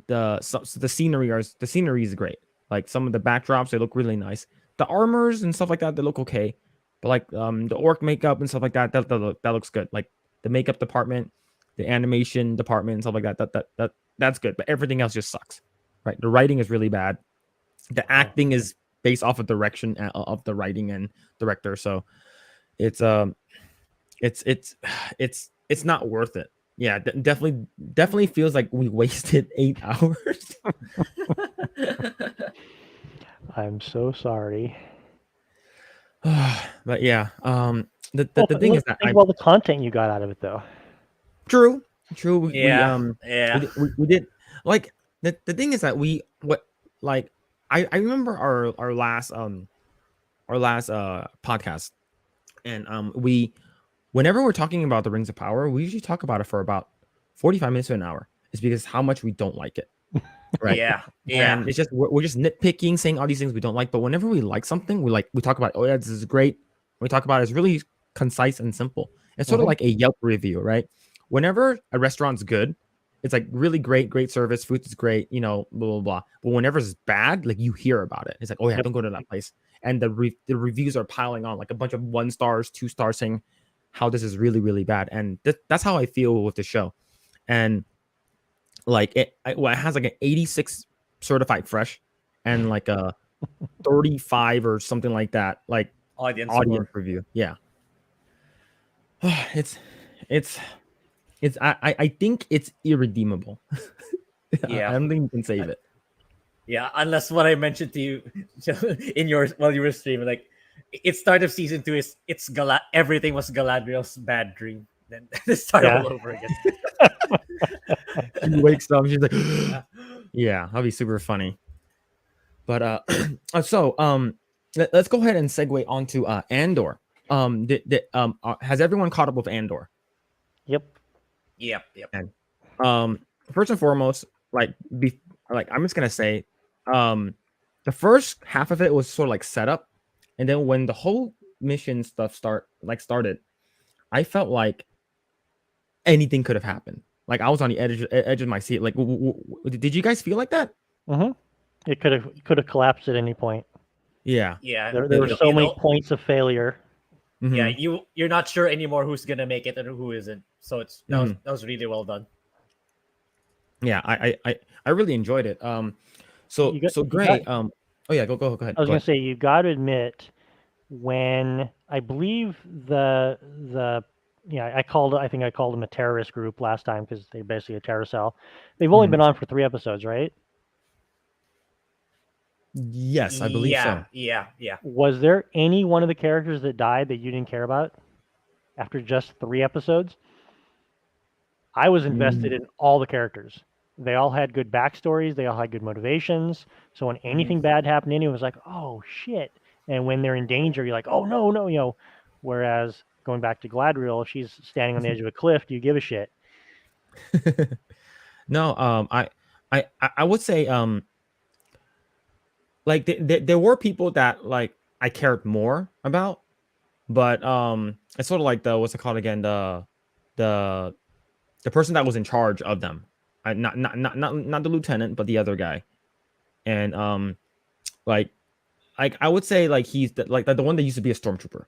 the scenery is great. Like some of the backdrops, they look really nice. The armors and stuff like that, they look okay. But like the orc makeup and stuff like that, that looks good. Like the makeup department, the animation department, and stuff like that's good. But everything else just sucks. Right? The writing is really bad. The acting is based off of direction of the writing and director. So it's it's not worth it. Yeah, definitely feels like we wasted 8 hours. I'm so sorry. But yeah, the Well, thing is that think about the content you got out of it, though. true. Yeah. We did like the thing is that I remember our last podcast, and whenever we're talking about the Rings of Power, we usually talk about it for about 45 minutes to an hour. It's because how much we don't like it. Right. Yeah. And it's just we're just nitpicking, saying all these things we don't like. But whenever we like something, we talk about, oh yeah, this is great. We talk about it, it's really concise and simple. It's sort of like a Yelp review, right? Whenever a restaurant's good, it's like really great service, food is great, blah blah blah. But whenever it's bad, like you hear about it. It's like, oh yeah, don't go to that place. And the reviews are piling on, like a bunch of 1 stars, 2 stars, saying how this is really really bad. And that's how I feel with the show. And like it has like an 86 certified fresh and like a 35 or something like that, like Audience review. Yeah. it's I think it's irredeemable. Yeah. I don't think you can save it. Yeah, unless what I mentioned to you in yours while you were streaming, like it start of season 2 is everything was Galadriel's bad dream. Then start all over again. She wakes up, she's like, yeah, that'll be super funny. But so let's go ahead and segue onto Andor. Has everyone caught up with Andor? Yep. And first and foremost, like I'm just gonna say, the first half of it was sort of like setup, and then when the whole mission stuff started, I felt like anything could have happened. Like I was on the edge of my seat. Like, did you guys feel like that? Mm-hmm. It could have collapsed at any point. Yeah. There were so many points of failure. Mm-hmm. Yeah, you're not sure anymore who's gonna make it and who isn't. So that was really well done. Yeah, I really enjoyed it. So Grae. Oh yeah, go ahead. I was gonna say, you got to admit, when I believe I think I called them a terrorist group last time because they're basically a terror cell. They've only been on for 3 episodes, right? Yes, I believe so. Yeah. Was there any one of the characters that died that you didn't care about after just 3 episodes? I was invested in all the characters. They all had good backstories. They all had good motivations. So when anything bad happened to anyone, it was like, oh shit. And when they're in danger, you're like, oh no. Whereas going back to Galadriel, if she's standing on the edge of a cliff, do you give a shit? No, I would say like there were people that like I cared more about, but it's sort of like what's it called again, the person that was in charge of them, not the lieutenant, but the other guy, and like I would say like he's the one that used to be a stormtrooper.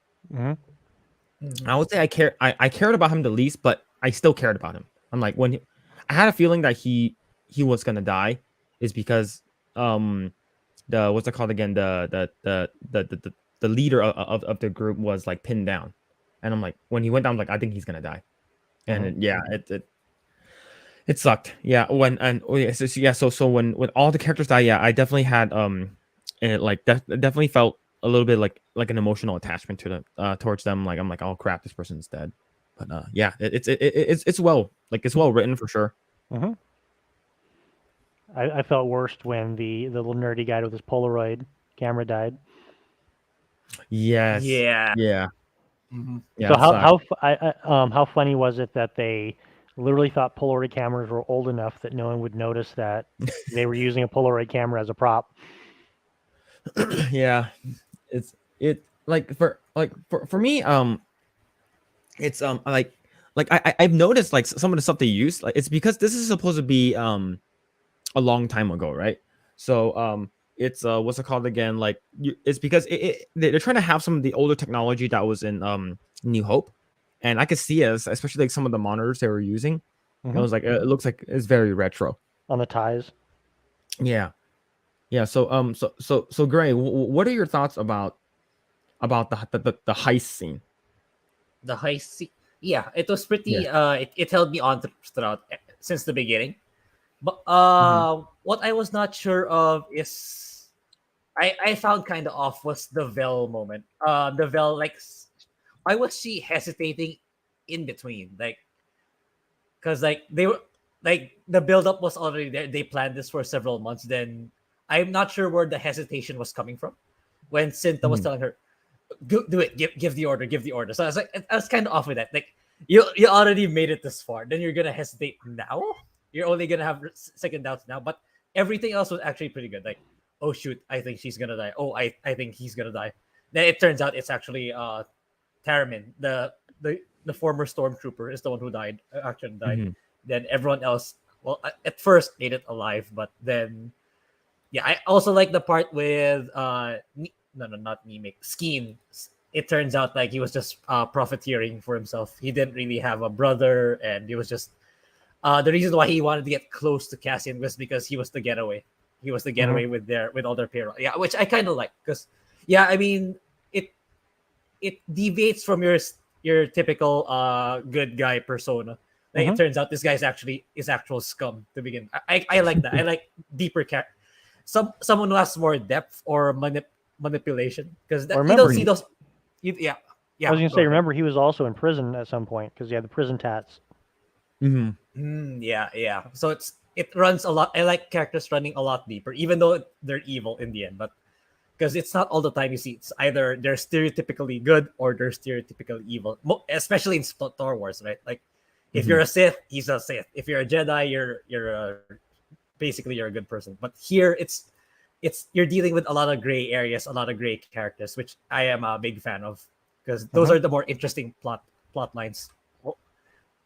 I would say I cared about him the least, but I still cared about him. I'm like, I had a feeling that he was gonna die, is because the what's it called again, the leader of the group was like pinned down, and I'm like, when he went down, I'm like, I think he's gonna die, and it sucked. Yeah, so when all the characters die, yeah, I definitely had it like definitely felt a little bit like an emotional attachment to them, towards them. Like I'm like, oh crap, this person's dead. But yeah, it's well written for sure. I felt worst when the little nerdy guy with his Polaroid camera died. Yes. Yeah. Mm-hmm. Yeah. So how funny was it that they Literally thought Polaroid cameras were old enough that no one would notice that they were using a Polaroid camera as a prop. Yeah, it's it like for me, it's I've noticed like some of the stuff they use, like it's because this is supposed to be a long time ago, right? So it's what's it called again? Like it's because they're trying to have some of the older technology that was in New Hope, and I could see it, especially like some of the monitors they were using. It was like it looks like it's very retro on the ties. Yeah, yeah. So Grae, what are your thoughts about the heist scene? The heist. Yeah, it was Yeah. pretty. It held me on throughout since the beginning. But Mm-hmm. what I was not sure of is I found kind of off was the Vel moment. The Vel, like, why was she hesitating in between? Like, because like they were like the buildup was already there. They planned this for several months. Then I'm not sure where the hesitation was coming from when Cinta was Mm-hmm. telling her, do it, give the order, give the order. So I was like, I was kind of off with that. Like, you already made it this far, then you're gonna hesitate now. You're only gonna have second doubts now. But everything else was actually pretty good. Like, oh shoot, I think she's gonna die. Oh, I think he's gonna die. Then it turns out it's actually Taramin, the former stormtrooper, is the one who died. Actually died. Mm-hmm. Then everyone else, well, at first made it alive, but then yeah, I also like the part with no, not Mimic, Skeen. It turns out like he was just profiteering for himself. He didn't really have a brother, and he was just the reason why he wanted to get close to Cassian was because he was the getaway. He was the getaway with all their payroll. Yeah, which I kind of like because yeah, I mean it deviates from your typical good guy persona. Like it turns out this guy's actually is actual scum to begin. I like that. I like deeper someone who has more depth or manipulation because you don't see those. Yeah, I was gonna say, ahead. remember he was also in prison at some point because he had the prison tats. Mm-hmm. Yeah. So it runs a lot. I like characters running a lot deeper, even though they're evil in the end. But because it's not all the time you see, it's either they're stereotypically good or they're stereotypically evil. Especially in Star Wars, right? Like if you're a Sith, he's a Sith. If you're a Jedi, you're basically you're a good person. But here it's you're dealing with a lot of gray areas, a lot of gray characters, which I am a big fan of because those are the more interesting plot lines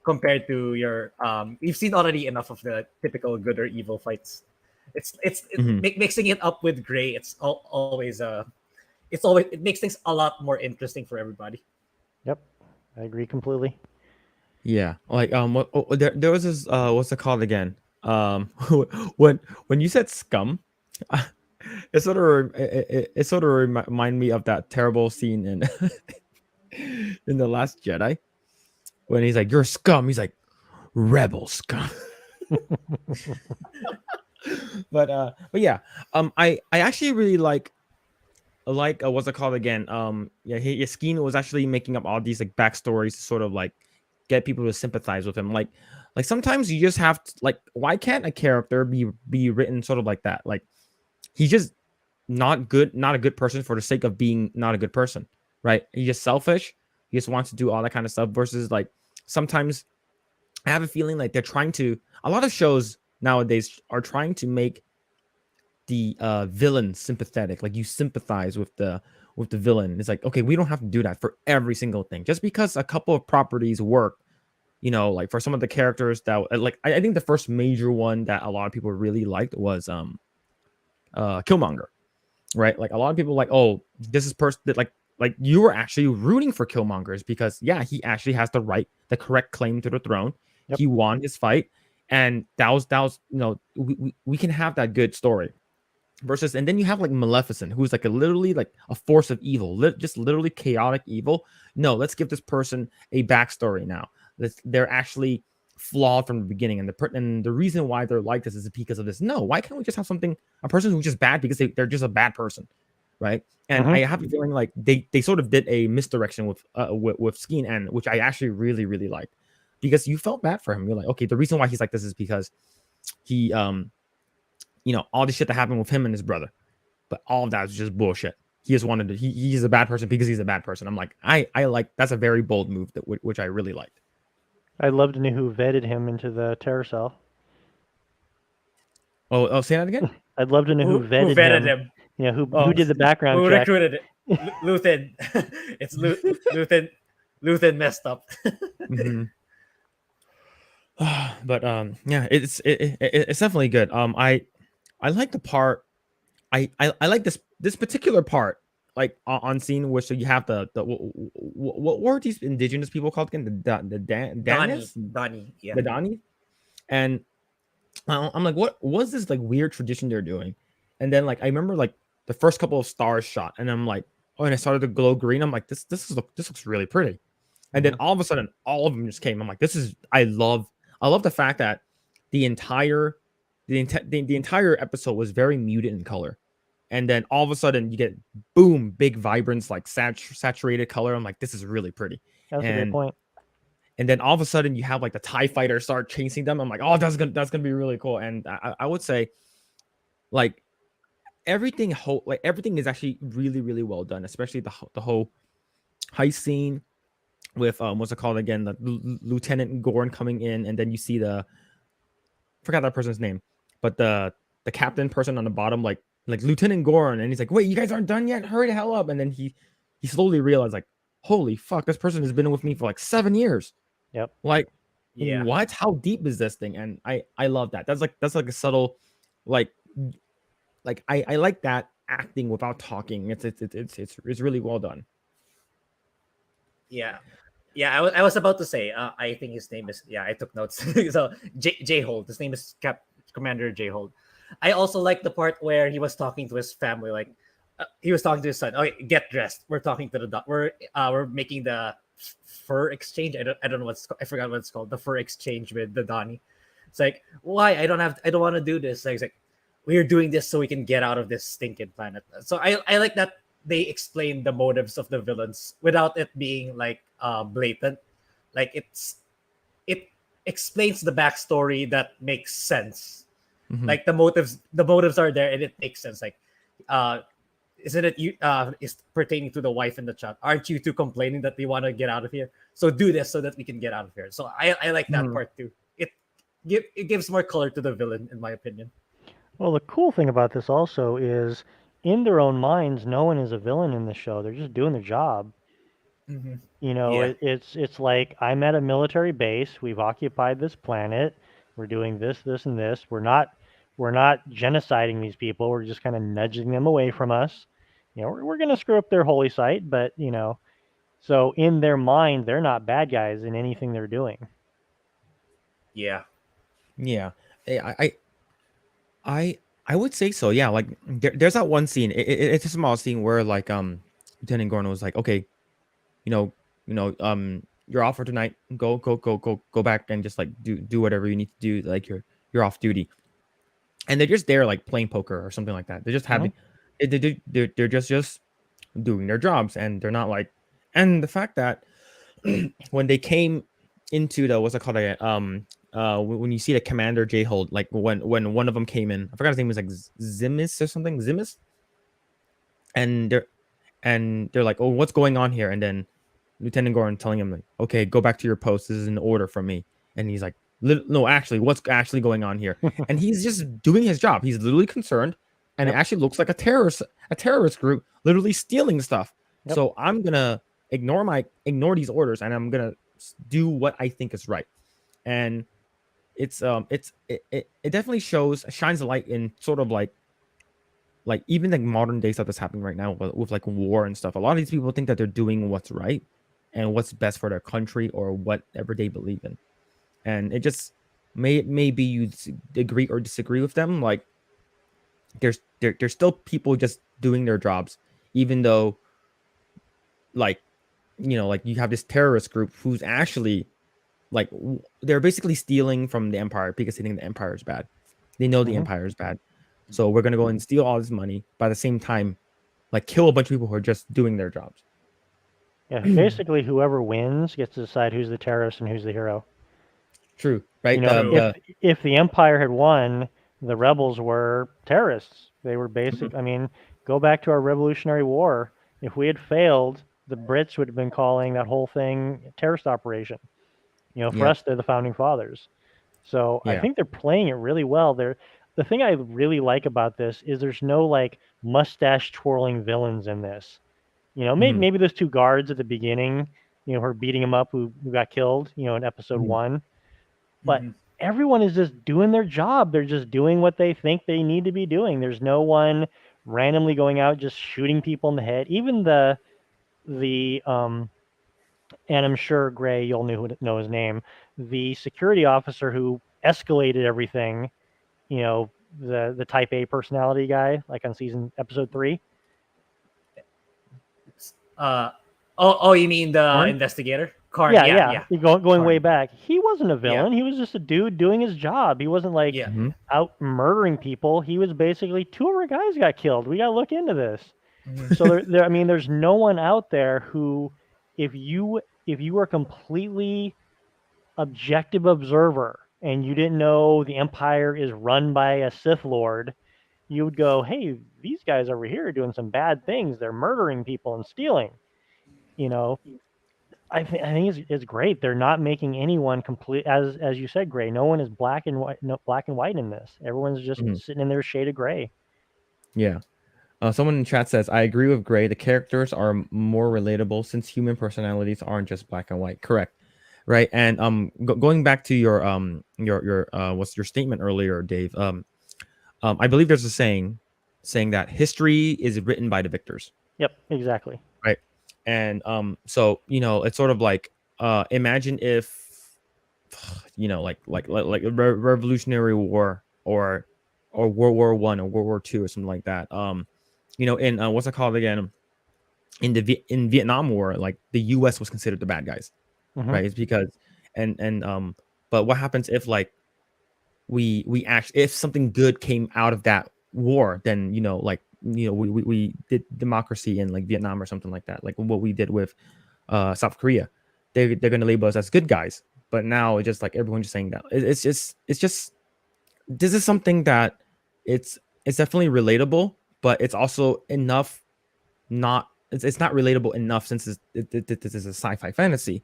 compared to your you've seen already enough of the typical good or evil fights. Mixing it up with gray. It's always it makes things a lot more interesting for everybody. Yep, I agree completely. Yeah, like there was this what's it called again? When you said scum, it sort of it sort of remind me of that terrible scene in in the Last Jedi when he's like, "You're scum." He's like, "Rebel scum." But yeah, I actually really like what's it called again? Yeah, Yaskeen was actually making up all these like backstories to sort of like get people to sympathize with him. Like sometimes you just have to, like, why can't a character be written sort of like that? Like he's just not a good person for the sake of being not a good person, right? He's just selfish. He just wants to do all that kind of stuff. Versus like sometimes I have a feeling like they're trying to. A lot of shows nowadays are trying to make the villain sympathetic. Like you sympathize with the villain. It's like, okay, we don't have to do that for every single thing. Just because a couple of properties work, you know, like for some of the characters that like I think the first major one that a lot of people really liked was Killmonger, right? Like a lot of people like, oh, this is person that like you were actually rooting for Killmongers because yeah, he actually has the correct claim to the throne. Yep. He won his fight, and that was you know, we can have that good story. Versus, and then you have like Maleficent, who's like literally like a force of evil, just literally chaotic evil. No, let's give this person a backstory now. They're actually flawed from the beginning, and the reason why they're like this is because of this. No, why can't we just have a person who's just bad because they're just a bad person, right? And I have a feeling like they sort of did a misdirection with Skeen, and which I actually really liked because you felt bad for him. You're like, okay, the reason why he's like this is because he you know, all the shit that happened with him and his brother, but all of that is just bullshit. He just wanted to. He's a bad person because he's a bad person. I'm like, I like that's a very bold move which I really liked. I'd love to know who vetted him into the terror cell. Oh, say that again. I'd love to know who Who vetted vetted him. him? You know, who Oh, did the background Who check. recruited it? Luthen. It's Luthen. Luthen messed up. mhm. But yeah, it's definitely good. I like the part. I like this particular part, like on scene where so you have the what were these indigenous people called again? The Donnie. Danis, Donnie. Yeah. the Donnie, and I'm like, what was this like weird tradition they're doing? And then like I remember like the first couple of stars shot, and I'm like, oh, and I started to glow green. I'm like, this looks really pretty. And then Mhm. all of a sudden, all of them just came. I'm like, this is I love the fact that the entire the entire episode was very muted in color. And then all of a sudden you get boom, big vibrance, like saturated color. I'm like, this is really pretty. That's a great And point. and then all of a sudden you have like the TIE fighter start chasing them. I'm like, oh, that's gonna be really cool. And I would say like everything is actually really, really well done, especially the whole heist scene with what's it called again, the Lieutenant Gorn coming in, and then you see the forgot that person's name, but the captain person on the bottom, like Lieutenant Gorn, and he's like, wait, you guys aren't done yet? Hurry the hell up! And then he slowly realized like, holy fuck, this person has been with me for like 7 years. Yep. Like, Yeah. what? How deep is this thing? And I love that. That's like a subtle, like I like that acting without talking. It's really well done. Yeah. Yeah, I was about to say. I think his name is. Yeah, I took notes. So J Hold. His name is Commander J Hold. I also like the part where he was talking to his family. Like he was talking to his son. Okay, get dressed. We're talking to the we're making the fur exchange. I don't know I forgot what it's called. The fur exchange with the Donnie. It's like why I don't want to do this. Like, it's like we're doing this so we can get out of this stinking planet. So I like that they explain the motives of the villains without it being like blatant. Like it explains the backstory that makes sense. Mhm. Like the motives are there and it makes sense. Like uh isn't it you is pertaining to the wife and the child? Aren't you two complaining that they want to get out of here? So do this so that we can get out of here. So I like that Mhm. part too. It gives more color to the villain, in my opinion. Well, the cool thing about this also is, in their own minds, no one is a villain in the show. They're just doing their job. Mm-hmm. You know, Yeah. it's like I'm at a military base. We've occupied this planet. We're doing this, this, and this. We're not genociding these people. We're just kind of nudging them away from us. You know, we're going to screw up their holy site, but you know, so in their mind, they're not bad guys in anything they're doing. Yeah. Yeah. I I would say so. Yeah, like there's that one scene. It's a small scene where like Lieutenant Gordon was like, okay, you know, you're off for tonight. Go back and just like do whatever you need to do. Like you're off duty, and they're just there like playing poker or something like that. They're just having, they're just doing their jobs, and they're not like, and the fact that when they came into the what's it called when you see the Commander J Hold, like when one of them came in, I forgot his name was like Zimis or something, Zimis, and they're like, oh, what's going on here? And then Lieutenant Gordon telling him like, okay, go back to your post. This is an order from me. And he's like, no, actually, what's actually going on here? And he's just doing his job. He's literally concerned, and it Yep. actually looks like a terrorist group literally stealing stuff. Yep. So I'm gonna ignore these orders, and I'm gonna do what I think is right. And it definitely shines a light in sort of like even like modern day stuff that's happening right now with like war and stuff. A lot of these people think that they're doing what's right and what's best for their country or whatever they believe in, and it just maybe you agree or disagree with them. Like there's still people just doing their jobs, even though like like you have this terrorist group who's actually like they're basically stealing from the empire because they think the empire is bad. They know the empire is bad, so we're gonna go and steal all this money. By the same time, like kill a bunch of people who are just doing their jobs. Yeah, basically, whoever wins gets to decide who's the terrorist and who's the hero. True, You right? know, True. if the Empire had won, the rebels were terrorists. They were basic. I mean, go back to our Revolutionary War. If we had failed, the Brits would have been calling that whole thing a terrorist operation. For us, they're the founding fathers. So I think they're playing it really well. The thing I really like about this is there's no like mustache twirling villains in this. Maybe those two guards at the beginning, who are beating him up who got killed, in episode 1. But everyone is just doing their job. They're just doing what they think they need to be doing. There's no one randomly going out just shooting people in the head. Even the and I'm sure Grae, you'll know his name, the security officer who escalated everything, the type A personality guy, like on episode 3. You mean the Karn? investigator? Karn, Yeah. Going Karn. way back. He wasn't a villain. He was just a dude doing his job. He wasn't like out murdering people. He was basically 2 of our guys got killed. We got to look into this. So there's no one out there who, if you were a completely objective observer and you didn't know the Empire is run by a Sith Lord, you would go, hey, these guys over here are doing some bad things. They're murdering people and stealing. I think it's great. They're not making anyone complete, as you said, Grae. No one is black and white. No, black and white in this. Everyone's just sitting in their shade of gray. Yeah. Someone in chat says, I agree with Grae. The characters are more relatable since human personalities aren't just black and white. Correct. Right. And going back to your what's your statement earlier, Dave? I believe there's a saying that history is written by the victors. Yep, exactly. Right. And so it's sort of like imagine if like a Revolutionary War or World War I or World War II or something like that. In what's it called again? In Vietnam War, like the U.S. was considered the bad guys, right? It's because but what happens if like we actually, if something good came out of that war, then we did democracy in like Vietnam or something like that, like what we did with South Korea. They're going to label us as good guys, but now it's just like everyone's just saying that it's just this is something that it's definitely relatable, but it's also enough not it's not relatable enough since this is a sci-fi fantasy,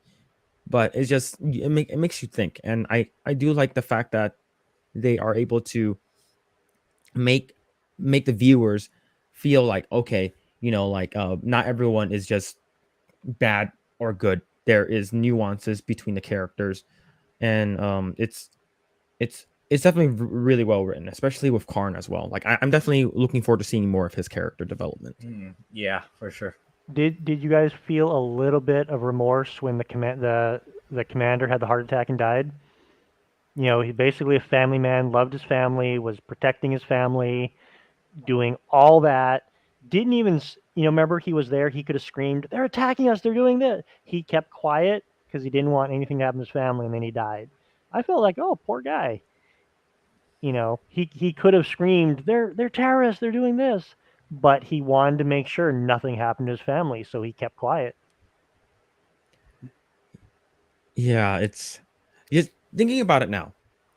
but it's just it makes you think. And I do like the fact that they are able to make the viewers feel like, okay, not everyone is just bad or good. There is nuances between the characters, and it's definitely really well written, especially with Karn as well. Like I'm definitely looking forward to seeing more of his character development. Yeah, for sure. Did you guys feel a little bit of remorse when the commander had the heart attack and died? He basically a family man, loved his family, was protecting his family, doing all that. Didn't even, remember he was there. He could have screamed, "They're attacking us! They're doing this!" He kept quiet because he didn't want anything to happen to his family, and then he died. I felt like, oh, poor guy. He could have screamed, "They're terrorists! They're doing this!" But he wanted to make sure nothing happened to his family, so he kept quiet. Yeah, it's just thinking about it now.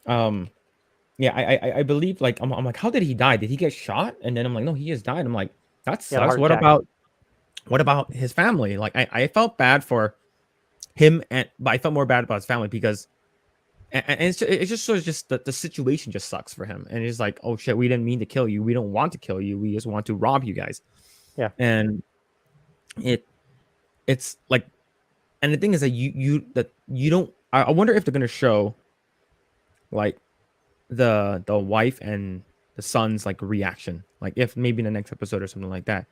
I believe like I'm like, how did he die? Did he get shot? And then I'm like, no, he just died. I'm like, that sucks. What about his family? Like I felt bad for him, but I felt more bad about his family because and it's just sort of just the situation just sucks for him. And it's like, oh shit, we didn't mean to kill you. We don't want to kill you. We just want to rob you guys. Yeah. And it's like, and the thing is that you don't. I wonder if they're gonna show like the wife and the son's like reaction, like if maybe in the next episode or something like that.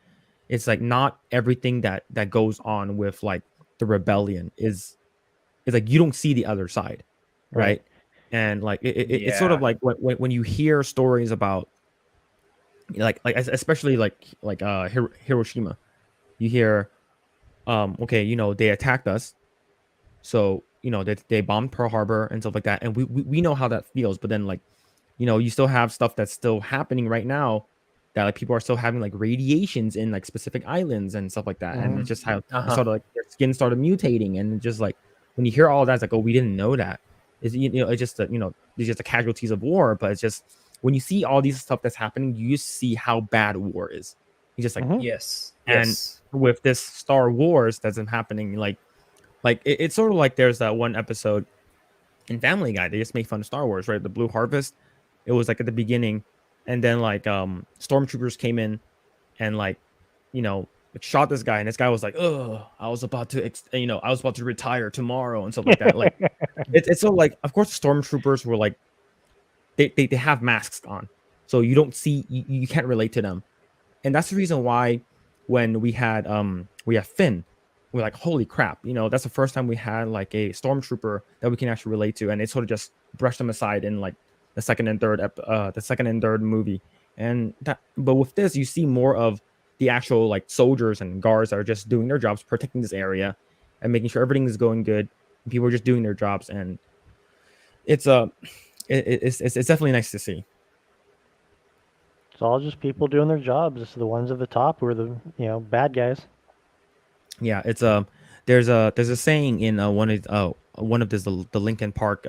It's like not everything that goes on with like the rebellion is like you don't see the other side, right? And like it's sort of like when you hear stories about like especially like Hiroshima, you hear okay, they attacked us, so they bombed Pearl Harbor and stuff like that, and we know how that feels. But then like you still have stuff that's still happening right now that like people are still having like radiations in like specific islands and stuff like that. And it's just how sort of like their skin started mutating, and just like when you hear all that, it's like, oh, we didn't know that. It's it's just these just the casualties of war. But it's just when you see all these stuff that's happening, you just see how bad war is. You just like yes. With this Star Wars that's happening, like it's sort of like there's that one episode in Family Guy, they just make fun of Star Wars, right? The Blue Harvest, it was like at the beginning, and then like stormtroopers came in and like, you know, like, shot this guy, and this guy was like, "Oh, I was about to, I was about to retire tomorrow," and stuff like that. Like, it's so like, of course, the stormtroopers were like, they have masks on, so you don't see, you can't relate to them, and that's the reason why when we have Finn, we're like, holy crap, that's the first time we had like a stormtrooper that we can actually relate to, and they sort of just brushed them aside in like the second and third movie, and that, but with this you see more of the actual like soldiers and guards that are just doing their jobs, protecting this area and making sure everything is going good, and people are just doing their jobs, and it's it's definitely nice to see. It's all just people doing their jobs. It's the ones at the top who are the bad guys. Yeah, it's there's a saying in one of the Linkin Park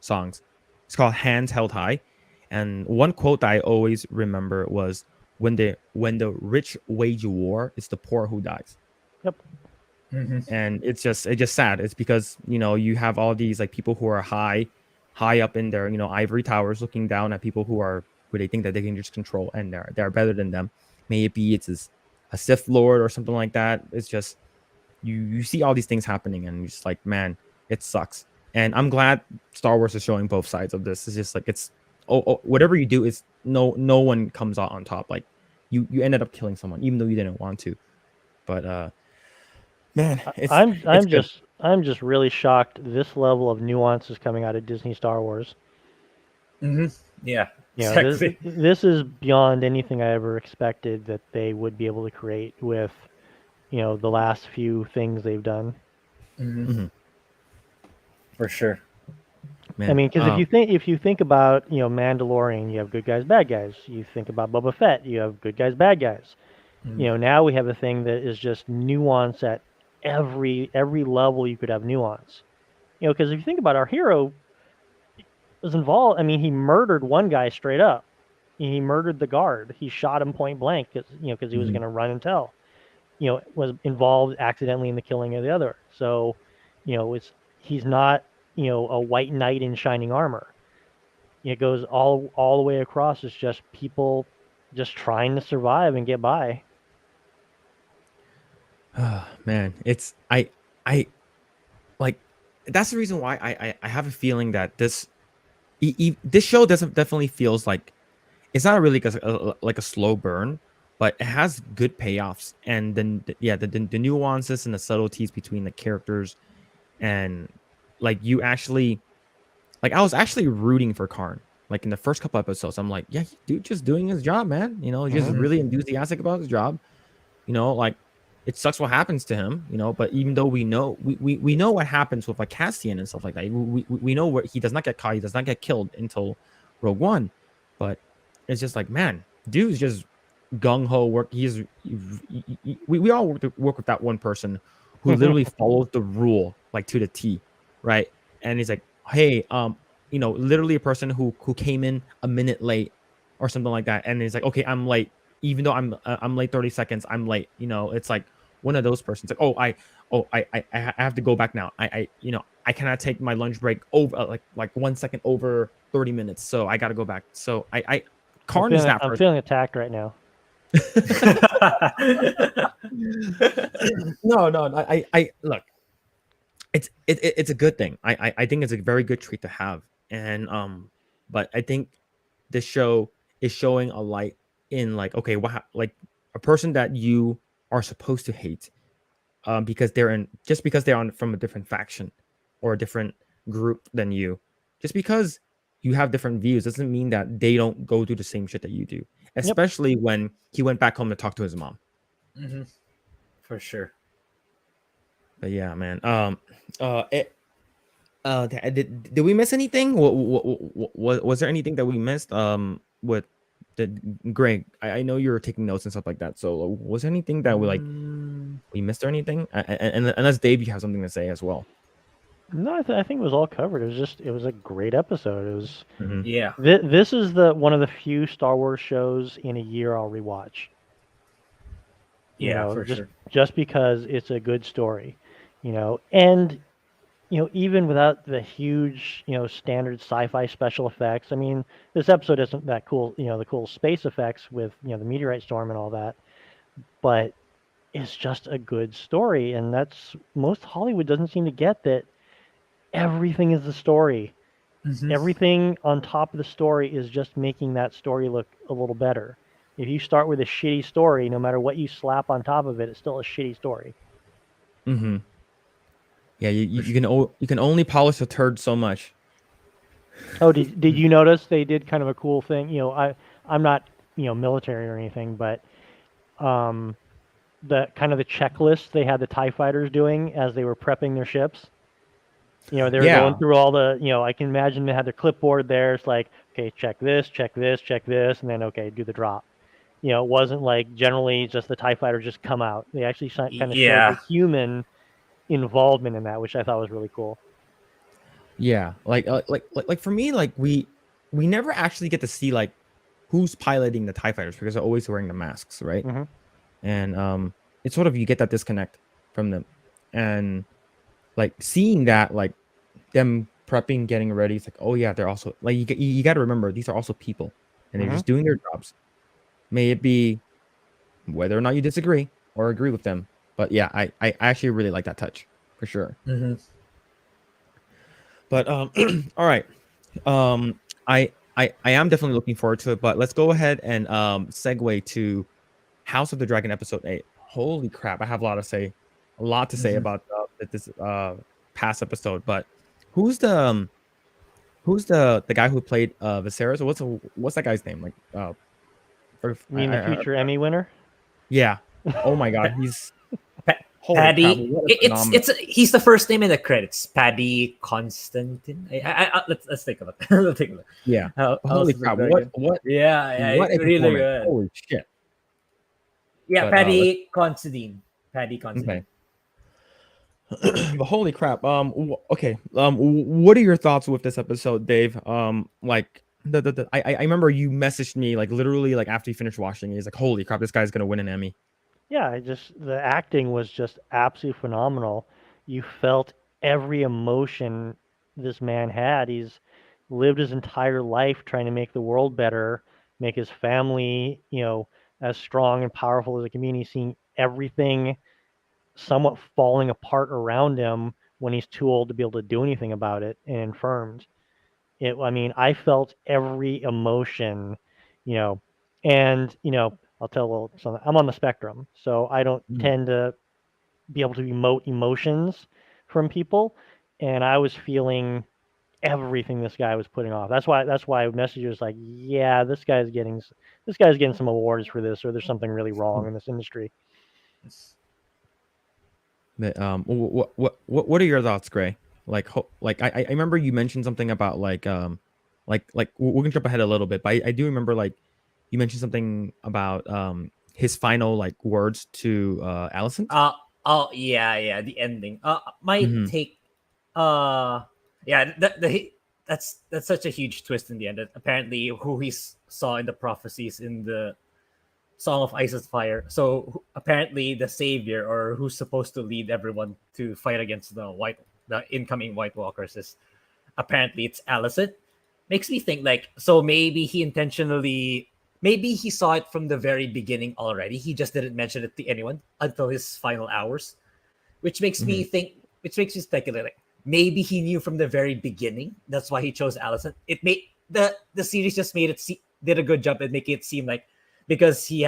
songs. It's called "Hands Held High," and one quote that I always remember was, when the rich wage war, it's the poor who dies." Yep. And it's just sad. It's because you have all these like people who are high up in their ivory towers, looking down at people who they think that they can just control, and they're better than them. May it be a Sith Lord or something like that. It's just you see all these things happening, and you're just like, man, it sucks. And I'm glad Star Wars is showing both sides of this. It's just like whatever you do is no one comes out on top. Like you ended up killing someone even though you didn't want to. But man, I'm just really shocked this level of nuance is coming out of Disney Star Wars. Yeah, exactly. This is beyond anything I ever expected that they would be able to create with the last few things they've done. For sure. Man, I mean, because if you think about Mandalorian, you have good guys, bad guys. You think about Boba Fett, you have good guys, bad guys. Now we have a thing that is just nuance at every level. You could have nuance. Because if you think about our hero was involved. I mean, he murdered one guy straight up. He murdered the guard. He shot him point blank because he was going to run and tell. Was involved accidentally in the killing of the other. So, he's not a white knight in shining armor. It goes all the way across. It's just people just trying to survive and get by. Oh, man, it's I like that's the reason why I have a feeling that this show definitely feels like it's not really like a slow burn, but it has good payoffs, and then the nuances and the subtleties between the characters, and like you actually like I was actually rooting for Karn. Like in the first couple episodes, I'm like, yeah, dude, just doing his job, man. Just really enthusiastic about his job. Like it sucks what happens to him, but even though we know what happens with like Cassian and stuff like that, we know where he does not get caught, he does not get killed until Rogue One, but it's just like, man, dude's just gung-ho work. We all work with that one person who literally follows the rule like to the T, right? And he's like, hey, literally a person who came in a minute late or something like that, and he's like, okay, I'm late, even though I'm late 30 seconds, I'm late. It's like one of those persons like, I have to go back now. I cannot take my lunch break over like 1 second over 30 minutes, so I got to go back. So Karn is that person. I'm feeling attacked right now. No, I look, it's a good thing. I think it's a very good trait to have, and but I think this show is showing a light in like, okay, like a person that you are supposed to hate, because they're on from a different faction or a different group than you, just because you have different views doesn't mean that they don't go through the same shit that you do, especially when he went back home to talk to his mom. For sure. But yeah, man. Did we miss anything? Was there anything that we missed? With the Greg, I know you were taking notes and stuff like that. So was there anything that we missed or anything? And unless Dave, you have something to say as well. No, I think it was all covered. It was a great episode. It was yeah. This is one of the few Star Wars shows in a year I'll rewatch. For sure. Just because it's a good story, and even without the huge, standard sci-fi special effects, I mean, this episode isn't that cool, the cool space effects with, the meteorite storm and all that, but it's just a good story. And that's most Hollywood doesn't seem to get that everything is the story. Mhm. Everything on top of the story is just making that story look a little better. If you start with a shitty story, no matter what you slap on top of it, it's still a shitty story. Mm-hmm. Yeah, you can only polish a turd so much. Oh, did you notice they did kind of a cool thing? I'm not military or anything, but um, the kind of the checklist they had the TIE fighters doing as they were prepping their ships. They were going Yeah, through all the, I can imagine they had their clipboard there. It's like, okay, check this, check this, check this, and then okay, do the drop. It wasn't like generally just the TIE fighters just come out. They actually kind of showed the Yeah. human involvement in that, which I thought was really cool. yeah. Like for me, like we never actually get to see like who's piloting the TIE fighters because they're always wearing the masks, right? Mm-hmm. And it's sort of you get that disconnect from them, and like seeing that like them prepping, getting ready. It's like, oh yeah, they're also like you got to remember these are also people, and they're Mm-hmm. just doing their jobs. May it be whether or not you disagree or agree with them, but yeah, I actually really like that touch for sure. Mhm. But all right, I am definitely looking forward to it. But let's go ahead and segue to House of the Dragon episode 8. Holy crap, I have a lot to say Mhm. about this past episode. But who's the the guy who played Viserys? What's that guy's name? Like You mean the future Emmy winner? yeah. Oh my god, he's Pa- holy crap! Paddy. What a phenomenal. He's the first name in the credits. Paddy Constantine. Let's think about that. Let's think about Yeah. House Holy of the crap! Dragon. Yeah, What a really performance! good. Holy shit! Yeah, But let's Paddy Considine. Paddy Considine. okay. But holy crap! Okay. What are your thoughts with this episode, Dave? Like I remember you messaged me like literally like after you finished watching it. He's like, holy crap, this guy's gonna win an Emmy. Yeah, the acting was just absolutely phenomenal. You felt every emotion this man had. He's lived his entire life trying to make the world better, make his family, as strong and powerful as it can be. And he's seen everything somewhat falling apart around him when he's too old to be able to do anything about it and infirmed. I mean, I felt every emotion, you know, and I'll tell a little something. I'm on the spectrum, so I don't Mm. tend to be able to emote emotions from people, and I was feeling everything this guy was putting off. That's why messages like, yeah, this guy's getting some awards for this, or there's something really wrong in this industry. But, what are your thoughts, Grae? Like like I remember you mentioned something about like we're gonna jump ahead a little bit, but I do remember like you mentioned something about his final like words to Alicent. Oh yeah, the ending. My Mhm. take. Yeah, that's such a huge twist in the end. That apparently, who saw in the prophecies in the Song of Ice and Fire. So apparently, the savior or who's supposed to lead everyone to fight against the incoming White Walkers is apparently it's Alicent. Makes me think like so maybe maybe he saw it from the very beginning already. He just didn't mention it to anyone until his final hours, which makes me Mhm. think, which makes me speculate. Like, maybe he knew from the very beginning. That's why he chose Allison. It made the series just made it did a good job at making it seem like because he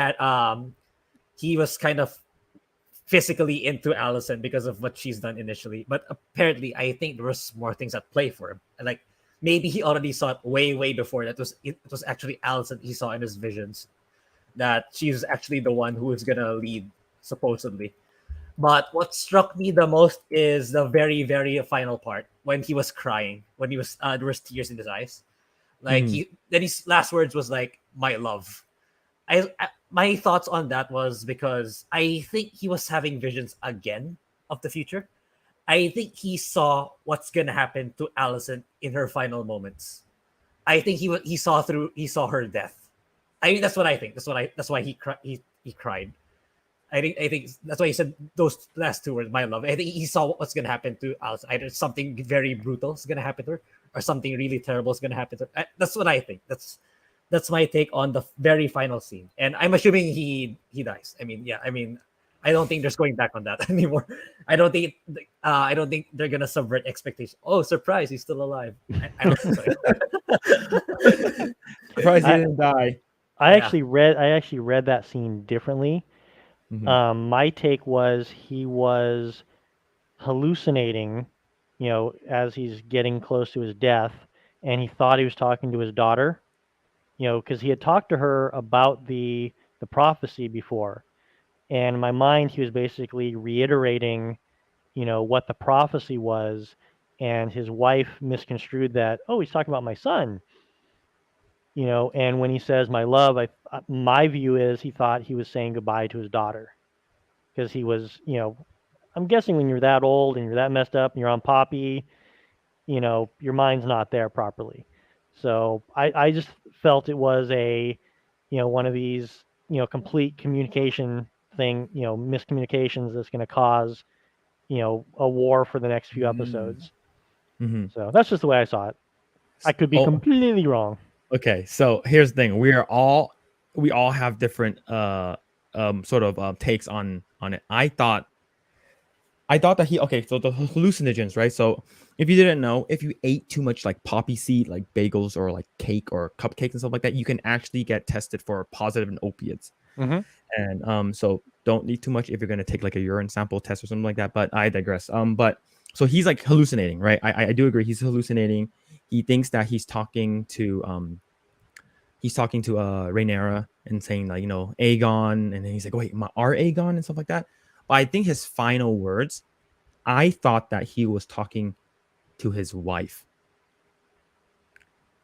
was kind of physically into Allison because of what she's done initially. But apparently, I think there was more things at play for him. Like maybe he already saw it way before. It was actually Allison he saw in his visions that she's actually the one who is gonna lead supposedly. But what struck me the most is the very final part when he was crying, when he was there was tears in his eyes. Like Mhm. his last words was like "my love." My thoughts on that was because I think he was having visions again of the future. I think he saw what's gonna happen to Allison in her final moments. I think he saw her death. I mean that's what I think. That's why he cried. I think that's why he said those last two words, my love. I think he saw what's gonna happen to Alice. Either something very brutal is gonna happen to her, or something really terrible is gonna happen to her. That's what I think. That's my take on the very final scene. And I'm assuming he dies. I mean, yeah. I mean, I don't think there's going back on that anymore. I don't think they're gonna subvert expectations. Oh, surprise! He's still alive. I don't think so. Surprised he I- didn't die. I Yeah. actually read that scene differently. Mhm. My take was he was hallucinating, as he's getting close to his death, and he thought he was talking to his daughter, because he had talked to her about the prophecy before, and in my mind he was basically reiterating, what the prophecy was, and his wife misconstrued that. Oh, he's talking about my son. And when he says my love, my view is he thought he was saying goodbye to his daughter, because he was, I'm guessing when you're that old and you're that messed up and you're on poppy, your mind's not there properly. So I just felt it was one of these, complete communication thing, miscommunications that's going to cause, a war for the next few episodes. Mhm. So that's just the way I saw it. I could be Oh, completely wrong. okay. So here's the thing: we all have different sort of takes on it. I thought that so the hallucinogens, right? So if you didn't know, if you ate too much like poppy seed, like bagels or like cake or cupcakes and stuff like that, you can actually get tested for positive in opiates. Mm-hmm. And so don't eat too much if you're gonna take like a urine sample test or something like that. But I digress. But so he's like hallucinating, right? I do agree, he's hallucinating. He thinks that he's talking to Rhaenyra and saying like, Aegon, and then he's like, wait, our Aegon and stuff like that. But I think his final words, I thought that he was talking to his wife.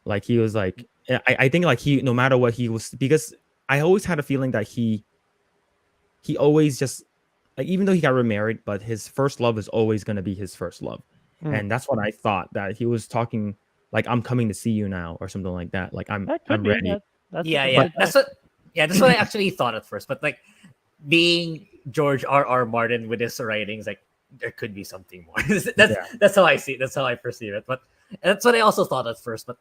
Like he was like, I think like he, no matter what he was, because I always had a feeling that he always just like, even though he got remarried, but his first love is always going to be his first love. And that's what I thought, that he was talking like, I'm coming to see you now or something like that. Like That could I'm be. ready. Yeah. But That's what I actually thought at first. But like, being George R. Martin with his writings, like there could be something more. That's how I see it. That's how I perceive it. But that's what I also thought at first. But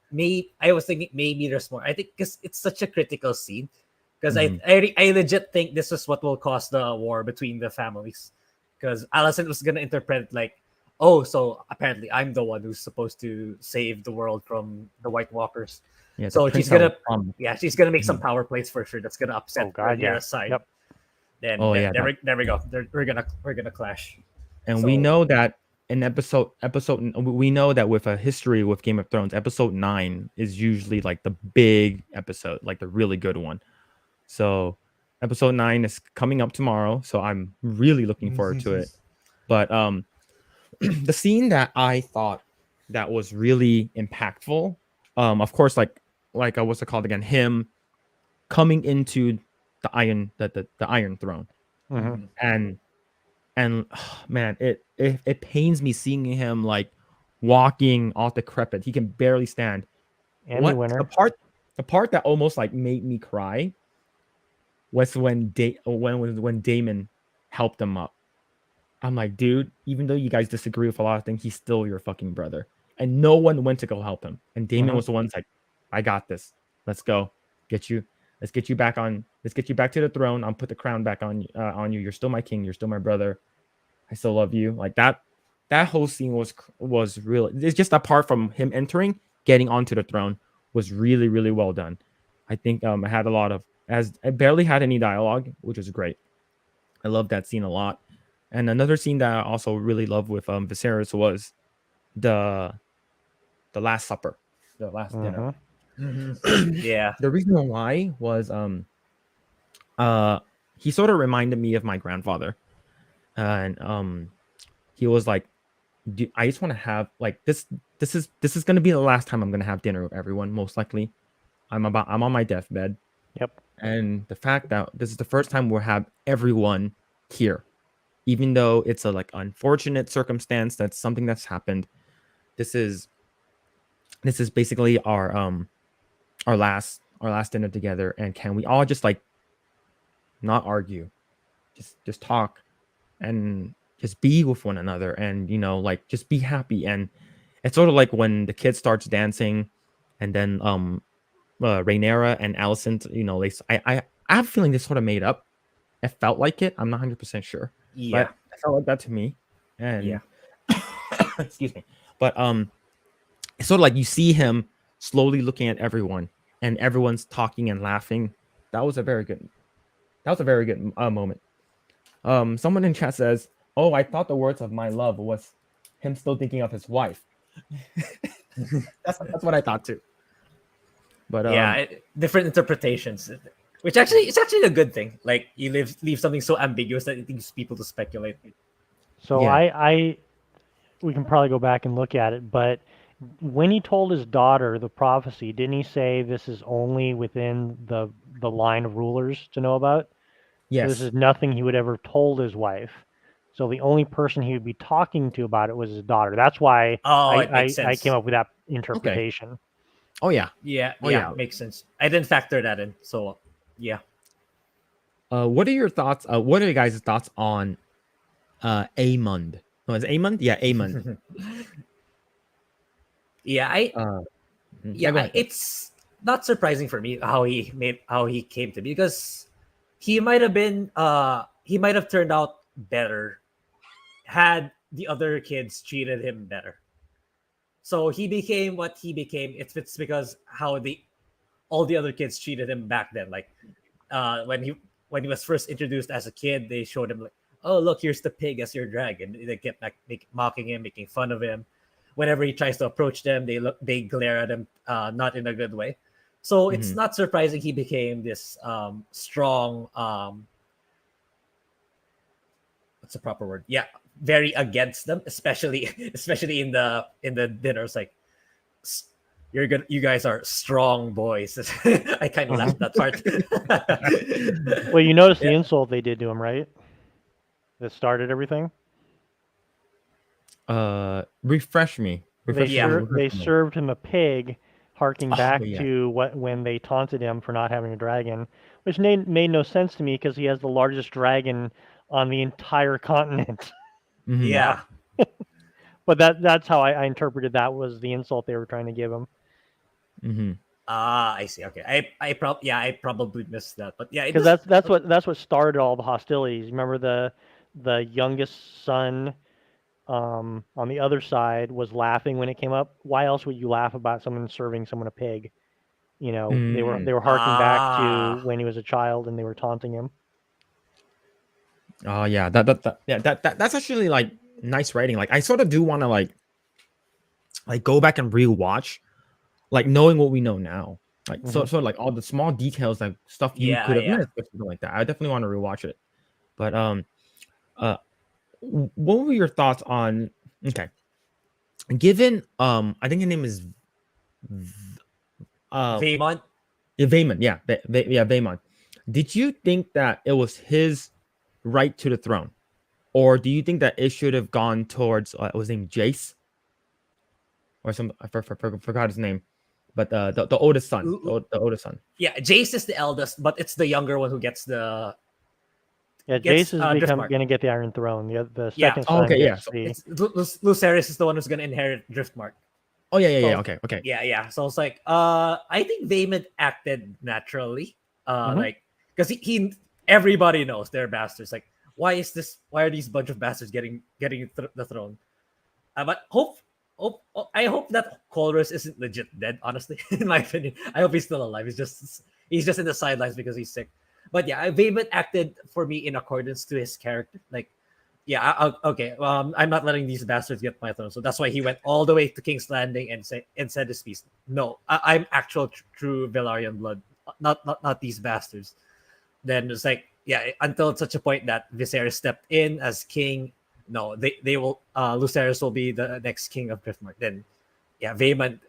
I was thinking maybe there's more. I think because it's such a critical scene. Because I legit think this is what will cause the war between the families. Because Allison was gonna interpret it like, oh, so apparently I'm the one who's supposed to save the world from the White Walkers. Yeah, So she's gonna make some Mhm. power plays for sure. That's gonna upset Oh, God, her yeah. side. Yep. Then Oh, yeah, there we go. We're gonna clash. And we So know that in we know that with a history with Game of Thrones, episode 9 is usually like the big episode, like the really good one. So episode 9 is coming up tomorrow, so I'm really looking forward to it. But the scene that I thought that was really impactful, of course, like what's it called again? Him coming into the Iron Throne, Mm-hmm. and man, it pains me seeing him like walking all decrepit. He can barely stand. Emmy What winner. the part that almost like made me cry was when Damon helped him up. I'm like, dude, even though you guys disagree with a lot of things, he's still your fucking brother. And no one went to go help him. And Damon was the one that's like, I got this. Let's go. Let's get you back to the throne. I'll put the crown back on you. You're still my king. You're still my brother. I still love you. Like that whole scene was real. It's just apart from him entering, getting onto the throne was really, really well done. I think I had a lot of, as I barely had any dialogue, which was great. I love that scene a lot. And another scene that I also really love with Viserys was the Last Supper, the last dinner. yeah. The reason why was he sort of reminded me of my grandfather. And he was like, I just want to have like this is going to be the last time I'm going to have dinner with everyone, most likely. I'm on my deathbed. Yep. And the fact that this is the first time we'll have everyone here, even though it's a like unfortunate circumstance, that's something that's happened. This is basically our last dinner together. And can we all just like not argue, just talk and just be with one another, and like just be happy. And it's sort of like when the kid starts dancing, and then Rhaenyra and Alicent, I have a feeling this sort of made up. It felt like it. I'm not 100% sure, Yeah. but it felt like that to me. And Yeah. excuse me. But it's sort of like you see him slowly looking at everyone, and everyone's talking and laughing. That was a very good. Moment. Someone in chat says, "Oh, I thought the words of my love was him still thinking of his wife." That's what I thought too. But different interpretations, which actually it's actually a good thing. Like you leave something so ambiguous that it leaves people to speculate. So Yeah. we can probably go back and look at it, but when he told his daughter the prophecy, didn't he say this is only within the line of rulers to know about? So this Yes. is nothing he would ever told his wife. So the only person he would be talking to about it was his daughter. That's why It makes I sense. came up with that Okay. interpretation. Oh yeah. Yeah, Oh yeah. makes sense. I didn't factor that in. So yeah. What are your thoughts? What are you guys' thoughts on Aemond? No, is it Aemond? Yeah, Aemond. Yeah, Go ahead. it's not surprising for me how he came to be, because he might have turned out better had the other kids treated him better. So he became what he became. It's because how all the other kids treated him back then. Like when he was first introduced as a kid, they showed him like, oh look, here's the pig as your dragon. They kept like mocking him, making fun of him. Whenever he tries to approach them, they glare at him, not in a good way. So it's not surprising he became this strong. What's the proper word? Yeah, very against them, especially in the dinners. Like, you guys are strong boys. I kind of laughed that part. Well, you noticed the insult they did to him, right? That started everything. Refresh me. They served him a pig, harking back yeah. to when they taunted him for not having a dragon, which made no sense to me because he has the largest dragon on the entire continent. Yeah. But that's how I interpreted that was the insult they were trying to give him. I see. Okay, I probably missed that, but yeah, because that's what started all the hostilities. Remember the youngest son on the other side was laughing when it came up. Why else would you laugh about someone serving someone a pig? They were harking back to when he was a child and they were taunting him. Oh yeah, that's actually like nice writing. Like I sort of do want to like go back and rewatch, like knowing what we know now. Like sort of like all the small details, like stuff you could have missed or something like that. I definitely want to rewatch it. But what were your thoughts on? Okay, given I think his name is Vaemond. Vaemond, yeah, Vaemond. Did you think that it was his right to the throne, or do you think that it should have gone towards was his name Jace, or some I forgot his name, but the oldest son, the oldest son. Yeah, Jace is the eldest, but it's the younger one who gets the. Yeah, Jace is going to get the Iron Throne. The second son gets Lucerys is the one who's going to inherit Driftmark. Oh yeah. Okay. Yeah. So it's like, I think Vaemond acted naturally, like because he everybody knows they're bastards. Like, why are these bunch of bastards getting the throne? But I hope that Colress isn't legit dead. Honestly, in my opinion, I hope he's still alive. He's just in the sidelines because he's sick. But yeah, Vaemond acted for me in accordance to his character. Like, yeah, okay. I'm not letting these bastards get my throne. So that's why he went all the way to King's Landing and said his piece. No, I'm actual true Velaryon blood, not these bastards. Then it's like, yeah, until such a point that Viserys stepped in as king. No, they will. Lucerys will be the next king of Driftmark. Then, yeah, Vaemond,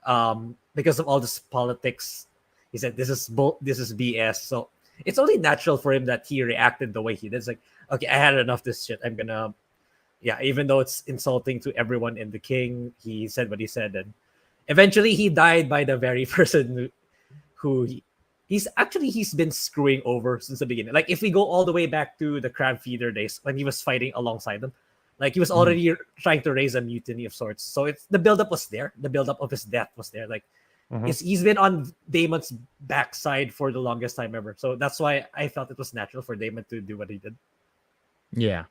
because of all this politics, he said this is BS. So it's only natural for him that he reacted the way he did. It's like, okay, I had enough of this shit. I'm gonna, yeah, even though it's insulting to everyone in the king, he said what he said, and eventually he died by the very person who he he's been screwing over since the beginning. Like if we go all the way back to the crab feeder days when he was fighting alongside them, like he was already trying to raise a mutiny of sorts. So it's the buildup was there. The buildup of his death was there. Like he's been on Damon's backside for the longest time ever. So that's why I felt it was natural for Damon to do what he did. Yeah.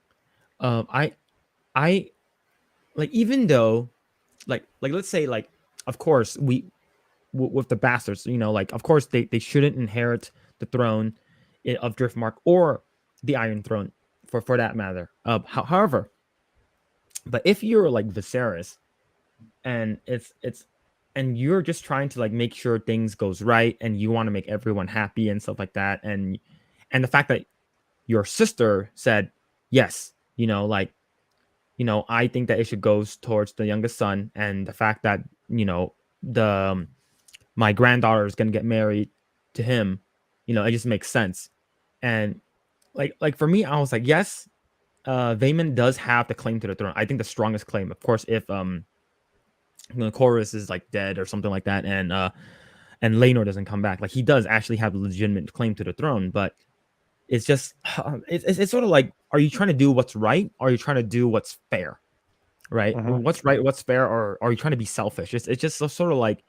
I like, even though like let's say, like, of course with the bastards, you know, like, of course they shouldn't inherit the throne of Driftmark or the Iron Throne for that matter. However, but if you're like Viserys and it's and you're just trying to like make sure things goes right and you want to make everyone happy and stuff like that, and the fact that your sister said yes, you know, like, you know, I think that it should go towards the youngest son, and the fact that, you know, the my granddaughter is going to get married to him, you know, it just makes sense. And like for me, I was like, yes, Vaemon does have the claim to the throne. I think the strongest claim, of course, if you know, Chorus is like dead or something like that, and Laenor doesn't come back, like he does actually have a legitimate claim to the throne. But it's just it's sort of like, are you trying to do what's right, or are you trying to do what's fair, right? What's right, what's fair, or are you trying to be selfish? It's just sort of like,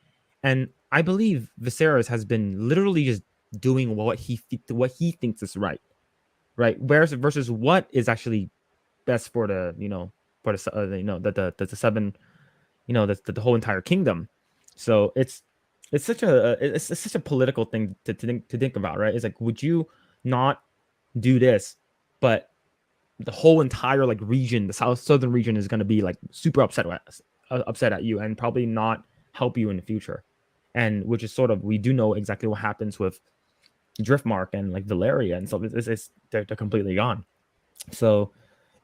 and I believe Viserys has been literally just doing what he thinks is right, versus what is actually best for the, you know, for the you know, the seven, you know, the whole entire kingdom. So it's such a political thing to think about, right? It's like, would you not do this, but the whole entire like region, the southern region, is going to be like super upset at you and probably not help you in the future. And which is sort of, we do know exactly what happens with Driftmark and like Valeria and stuff. They're completely gone. So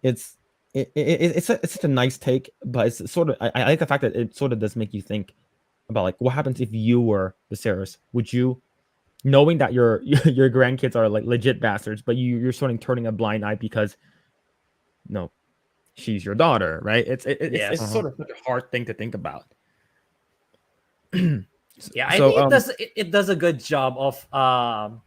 it's such a nice take, but it's sort of, I like the fact that it sort of does make you think about like, what happens if you were Viserys? Would you, knowing that your grandkids are like legit bastards, but you're sort of turning a blind eye because, no, she's your daughter, right? It's sort of such a hard thing to think about. Yeah, I think it does a good job of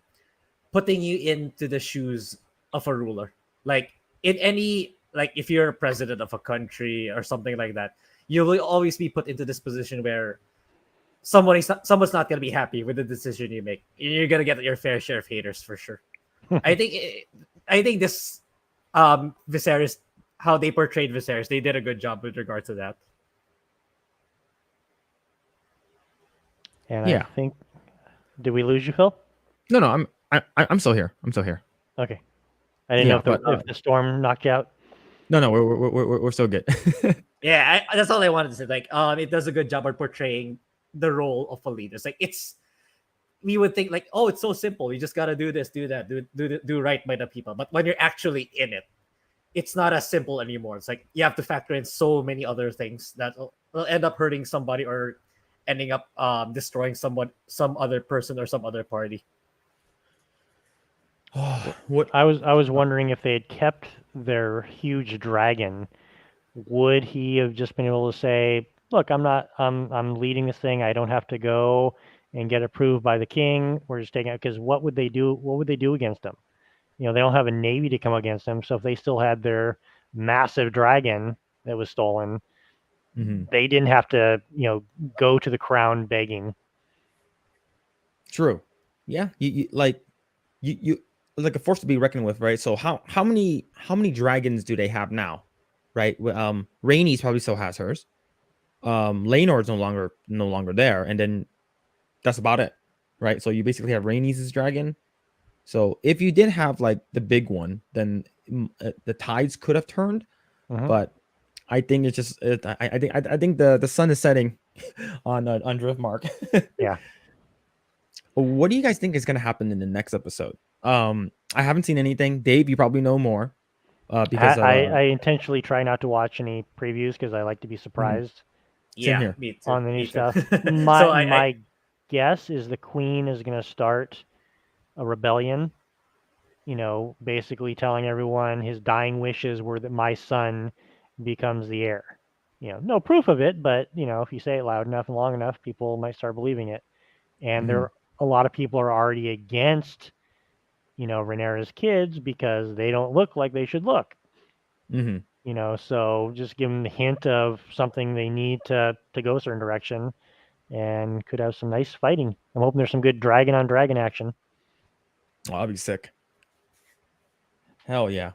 putting you into the shoes of a ruler. Like in any, like if you're a president of a country or something like that, you will always be put into this position where someone's not going to be happy with the decision you make. You're going to get your fair share of haters for sure. I think this Viserys, how they portrayed Viserys, they did a good job with regard to that. And yeah. I think, did we lose you, Phil? No, I'm still here. Okay, I didn't know if the storm knocked you out. No, we're so good. Yeah, that's all I wanted to say. Like, it does a good job at portraying the role of a leader. It's like, we would think like, oh, it's so simple. You just gotta do this, do that, do right by the people. But when you're actually in it, it's not as simple anymore. It's like you have to factor in so many other things that will end up hurting somebody or ending up destroying some other person or some other party. What I was wondering, if they had kept their huge dragon, would he have just been able to say, look, I'm leading this thing, I don't have to go and get approved by the king, we're just taking it? Because what would they do against him? You know, they don't have a navy to come against them. So if they still had their massive dragon that was stolen, they didn't have to, you know, go to the crown begging. True. Yeah. You like a force to be reckoned with, right? So how many dragons do they have now, right? Rhaenys probably still has hers. Laenor's no longer there, and then that's about it, right? So you basically have Rhaenys' dragon. So if you did have like the big one, then the tides could have turned. But I think it's just I think the sun is setting on Driftmark. Yeah. What do you guys think is going to happen in the next episode? I haven't seen anything. Dave, you probably know more. Because I intentionally try not to watch any previews because I like to be surprised. Same here. Me too. On the new stuff. My guess is the queen is going to start a rebellion. You know, basically telling everyone his dying wishes were that my son becomes the heir. You know, no proof of it, but you know, if you say it loud enough and long enough, people might start believing it. And they're a lot of people are already against, Rhaenyra's kids because they don't look like they should look. So just give them the hint of something they need to go a certain direction, and could have some nice fighting. I'm hoping there's some good dragon on dragon action. Oh, that'd be sick. Hell yeah.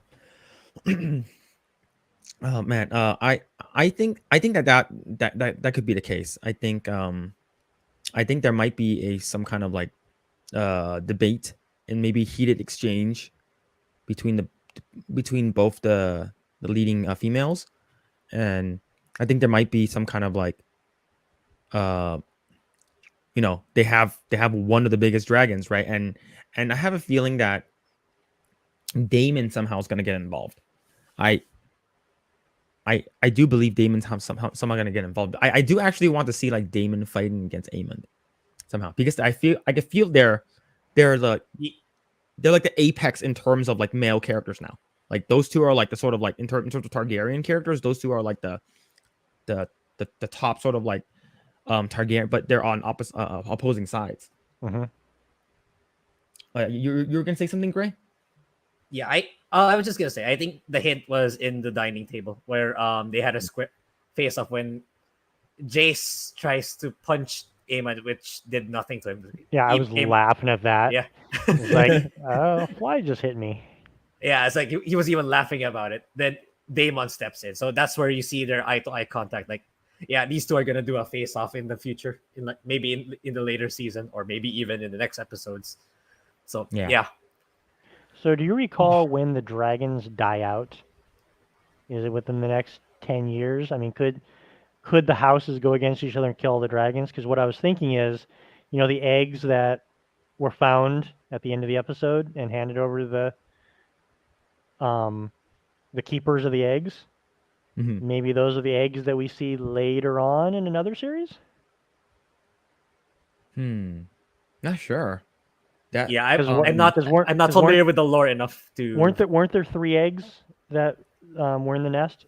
Oh man, I think that could be the case. I think there might be some kind of like debate and maybe heated exchange between both the leading females, and I think there might be some kind of like they have one of the biggest dragons, right? And I have a feeling that Daemon somehow is going to get involved. I do believe Daemon's somehow going to get involved. I do actually want to see like Daemon fighting against Aemond somehow, because I can feel they're like the apex in terms of like male characters now. Like those two are like the sort of like in terms of Targaryen characters, those two are like the top sort of like Targaryen, but they're on opposing sides. Mm-hmm. You were gonna say something, Grae? Yeah, I was just gonna say, I think the hint was in the dining table where they had a square face off when Jace tries to punch Aemon, which did nothing to him. Yeah, I was laughing at that. Yeah, it's like, fly just hit me. Yeah, it's like he was even laughing about it. Then Daemon steps in, so that's where you see their eye-to-eye contact. Like, yeah, these two are gonna do a face-off in the future, in like maybe in the later season, or maybe even in the next episodes. So yeah. So do you recall when the dragons die out? Is it within the next 10 years? I mean, could the houses go against each other and kill the dragons? Because what I was thinking is, the eggs that were found at the end of the episode and handed over to the keepers of the eggs. Mm-hmm. Maybe those are the eggs that we see later on in another series? Not sure. I'm not familiar with the lore enough to. Weren't there 3 eggs that were in the nest?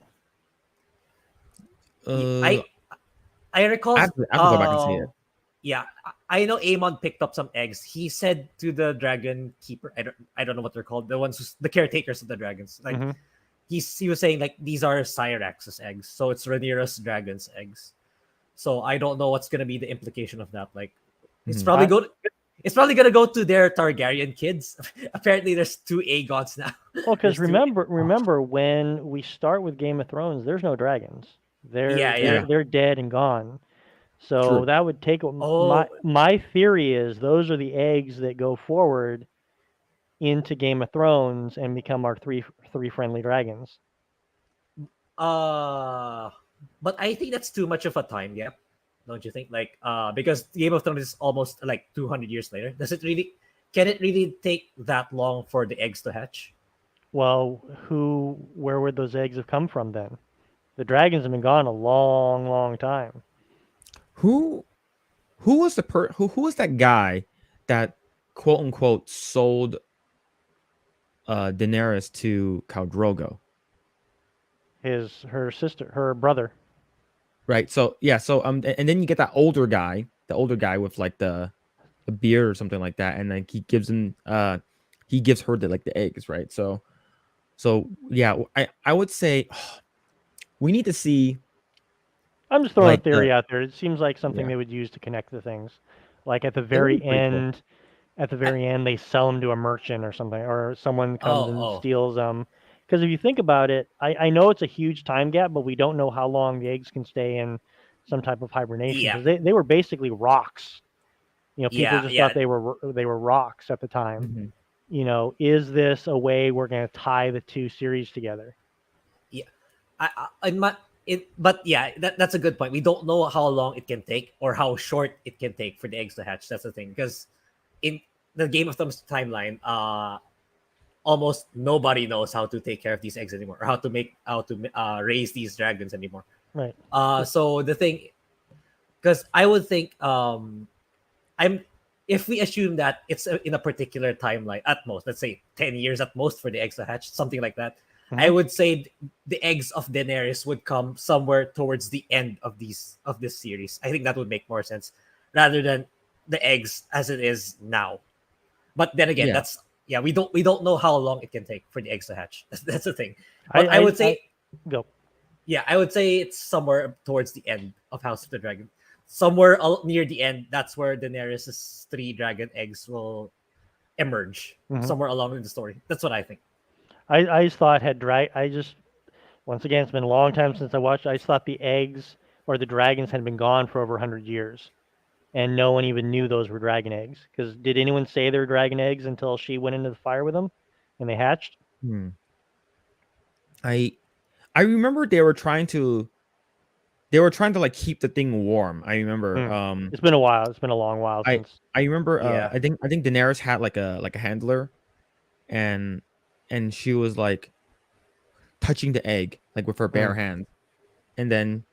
I recall. I have to go back and see it. Yeah, I know Aemon picked up some eggs. He said to the dragon keeper, I don't know what they're called, the ones the caretakers of the dragons. Like he was saying like these are Cyrax's eggs, so it's Rhaenyra's dragon's eggs. So I don't know what's gonna be the implication of that. Like it's probably gonna go to their Targaryen kids. Apparently, there's 2 Aegons now. Well, because remember when we start with Game of Thrones, there's no dragons. They're dead and gone. So True. that would take my theory is those are the eggs that go forward into Game of Thrones and become our three friendly dragons. But I think that's too much of a time gap. Don't you think? Like, because Game of Thrones is almost like 200 years later. Can it really take that long for the eggs to hatch? Well, where would those eggs have come from then? The dragons have been gone a long, long time. Who was who was that guy that quote unquote sold Daenerys to Khal Drogo? Her brother. Right. So and then you get that older guy with like the beard or something like that, and like he gives her the eggs, right? So yeah, I would say we need to see. I'm just throwing a theory out there. It seems like something they would use to connect the things. Like at the very end, they sell them to a merchant or something, or someone comes and steals them. Because if you think about it, I know it's a huge time gap, but we don't know how long the eggs can stay in some type of hibernation. Because they were basically rocks. People just thought they were rocks at the time. Mm-hmm. Is this a way we're going to tie the 2 series together? Yeah, but yeah, that's a good point. We don't know how long it can take or how short it can take for the eggs to hatch. That's the thing, because in the Game of Thrones timeline, almost nobody knows how to take care of these eggs anymore, or how to raise these dragons anymore. Right. So the thing, because I would think, if we assume that it's in a particular timeline, at most, let's say 10 years at most for the eggs to hatch, something like that. Mm-hmm. I would say the eggs of Daenerys would come somewhere towards the end of this series. I think that would make more sense rather than the eggs as it is now. But then again, Yeah. we don't know how long it can take for the eggs to hatch. That's the thing. But I I would say go. yeah, I would say it's somewhere towards the end of House of the Dragon. Somewhere near the end, that's where Daenerys' 3 dragon eggs will emerge. Mhm. Somewhere along in the story. That's what I think. I just thought I just once again it's been a long time since I watched. I just thought the eggs or the dragons had been gone for over 100 years, and no one even knew those were dragon eggs. Because did anyone say they were dragon eggs until she went into the fire with them, and they hatched? I remember they were trying to like keep the thing warm. I remember It's been a while. It's been a long while I since. I remember Yeah. I think Daenerys had like a handler, and she was like touching the egg like with her bare hand, and then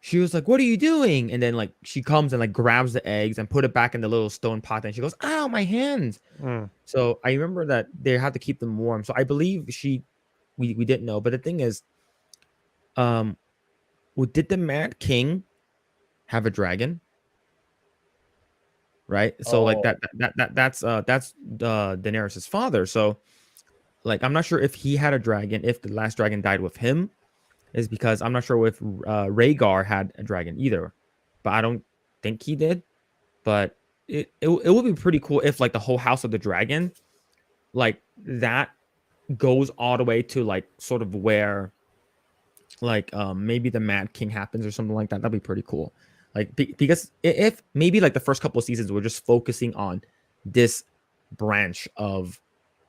she was like, "What are you doing?" And then like she comes and like grabs the eggs and put it back in the little stone pot, and she goes, "Ow, my hands!" So I remember that they had to keep them warm. So I believe we didn't know, but the thing is, did the Mad King have a dragon? Right. So like Oh. that's Daenerys's father. So like I'm not sure if he had a dragon, if the last dragon died with him, is because I'm not sure if Rhaegar had a dragon either, but I don't think he did. But it would be pretty cool if like the whole House of the Dragon, like that goes all the way to like sort of where like maybe the Mad King happens or something like that. That'd be pretty cool. Like because if maybe like the first couple of seasons we're just focusing on this branch of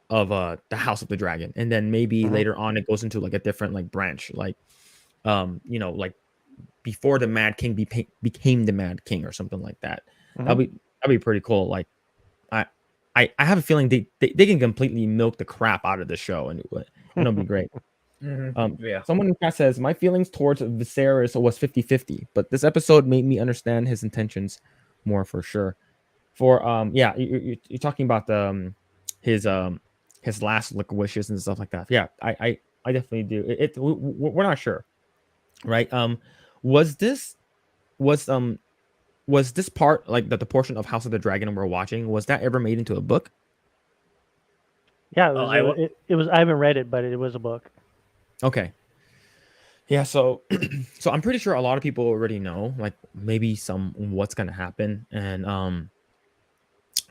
the House of the Dragon, and then maybe later on it goes into like a different like branch, like you know, like before the Mad King became the Mad King or something like that. That'd be pretty cool. Like I have a feeling they can completely milk the crap out of the show, and it'll be great. Yeah. Someone in chat says my feelings towards Viserys was 50-50, but this episode made me understand his intentions more for sure. For yeah, you're talking about the his last like wishes and stuff like that. Yeah, I definitely do. We're not sure, right? Was this part like the portion of House of the Dragon we're watching, was that ever made into a book? Yeah, Oh, it was. I haven't read it, but it was a book. Okay. Yeah, so so I'm pretty sure a lot of people already know, like maybe some what's gonna happen, and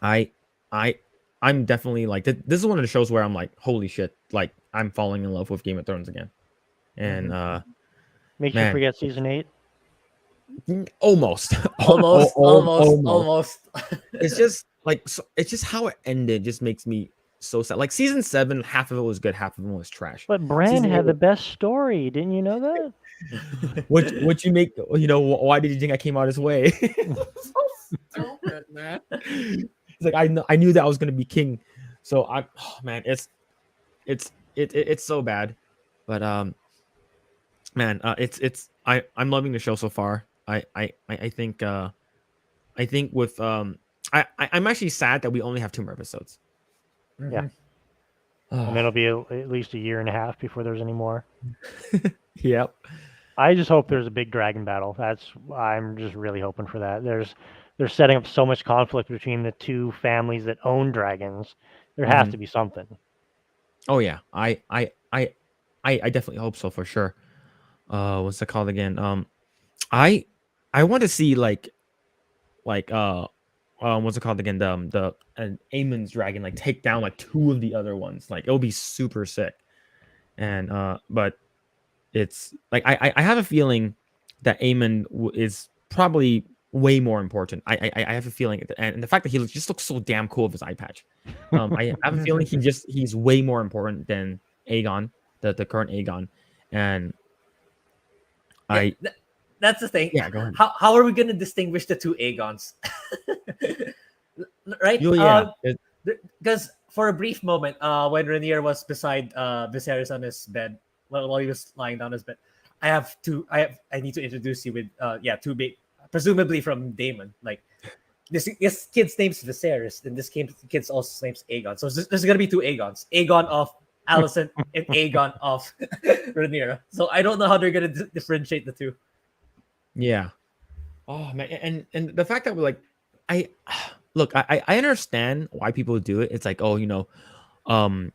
I I'm definitely like this is one of the shows where I'm like, holy shit, like I'm falling in love with Game of Thrones again, and Makes you man, forget season 8. almost, almost. It's just like it's just how it ended just makes me so sad. Like season 7, half of it was good, half of it was trash. But Bran Season 8 had the best story. Didn't you know that? what you make, you know, why did you think I came out this way? So stupid, man. It's like I knew that I was gonna be king, so man, it's so bad, but man, I'm loving the show so far. I think with I'm actually sad that we only have 2 more episodes. Yeah. And it'll be at least a year and a half before there's any more. Yep. I just hope there's a big dragon battle. I'm just really hoping for that. They're setting up so much conflict between the 2 families that own dragons. There has to be something. Oh yeah, I definitely hope so for sure. What's it called again? I want to see like what's it called again? The Aemon's dragon like take down like 2 of the other ones. Like it'll be super sick. And but it's like I have a feeling that Aemon is probably way more important. I have a feeling, and the fact that he just looks so damn cool with his eye patch. I have a feeling he's way more important than Aegon, the current Aegon, and that's the thing. Yeah, go ahead. How are we gonna distinguish the 2 Aegons? Right? Yeah. Because for a brief moment, when Rhaenyra was beside Viserys on his bed, while he was lying down his bed, I need to introduce you with 2 big, presumably from Daemon. Like this kid's name's Viserys, and this kid's also name's Aegon. So there's gonna be 2 Aegons: Aegon of Alicent and Aegon of Rhaenyra. So I don't know how they're gonna differentiate the 2. Yeah. Oh man, and the fact that we're like I look, I understand why people do it. It's like, oh, um,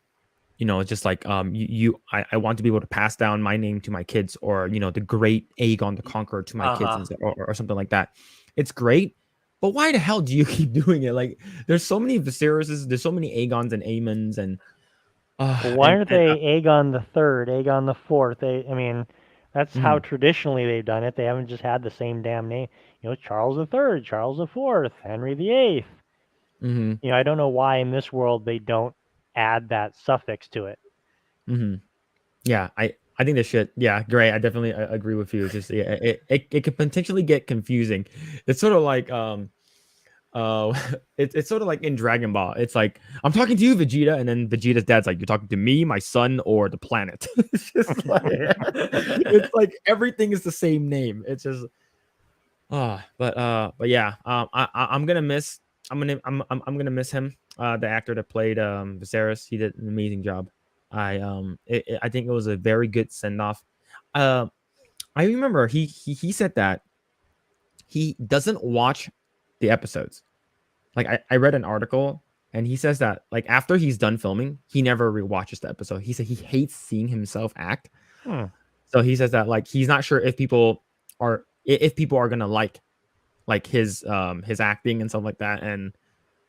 it's just like I want to be able to pass down my name to my kids, or the great Aegon the Conqueror to my kids, Uh-huh. and or something like that. It's great, but why the hell do you keep doing it? Like, there's so many Viserys, there's so many Aegons and Aemons, and Well, why aren't they Aegon the Third, Aegon the Fourth? I mean, that's how mhm, traditionally they've done it. They haven't just had the same damn name. Charles the Third, Charles the Fourth, Henry the Eighth. mhm, I don't know why in this world they don't add that suffix to it. mhm. Yeah, I think they should. Yeah, great. I definitely agree with you. It's just it could potentially get confusing. It's sort of like it's sort of like in Dragon Ball. It's like, I'm talking to you, Vegeta, and then Vegeta's dad's like, you're talking to me, my son, or the planet. It's just like it's like everything is the same name. It's just but yeah, I'm gonna miss I'm gonna miss him. The actor that played Viserys, he did an amazing job. I think it was a very good send off. Uh, I remember he said that he doesn't watch the episodes. Like, I read an article, and he says that, like, after he's done filming, he never rewatches the episode. He said he hates seeing himself act. Hmm. So he says that, like, he's not sure if people are gonna like his acting and stuff like that. And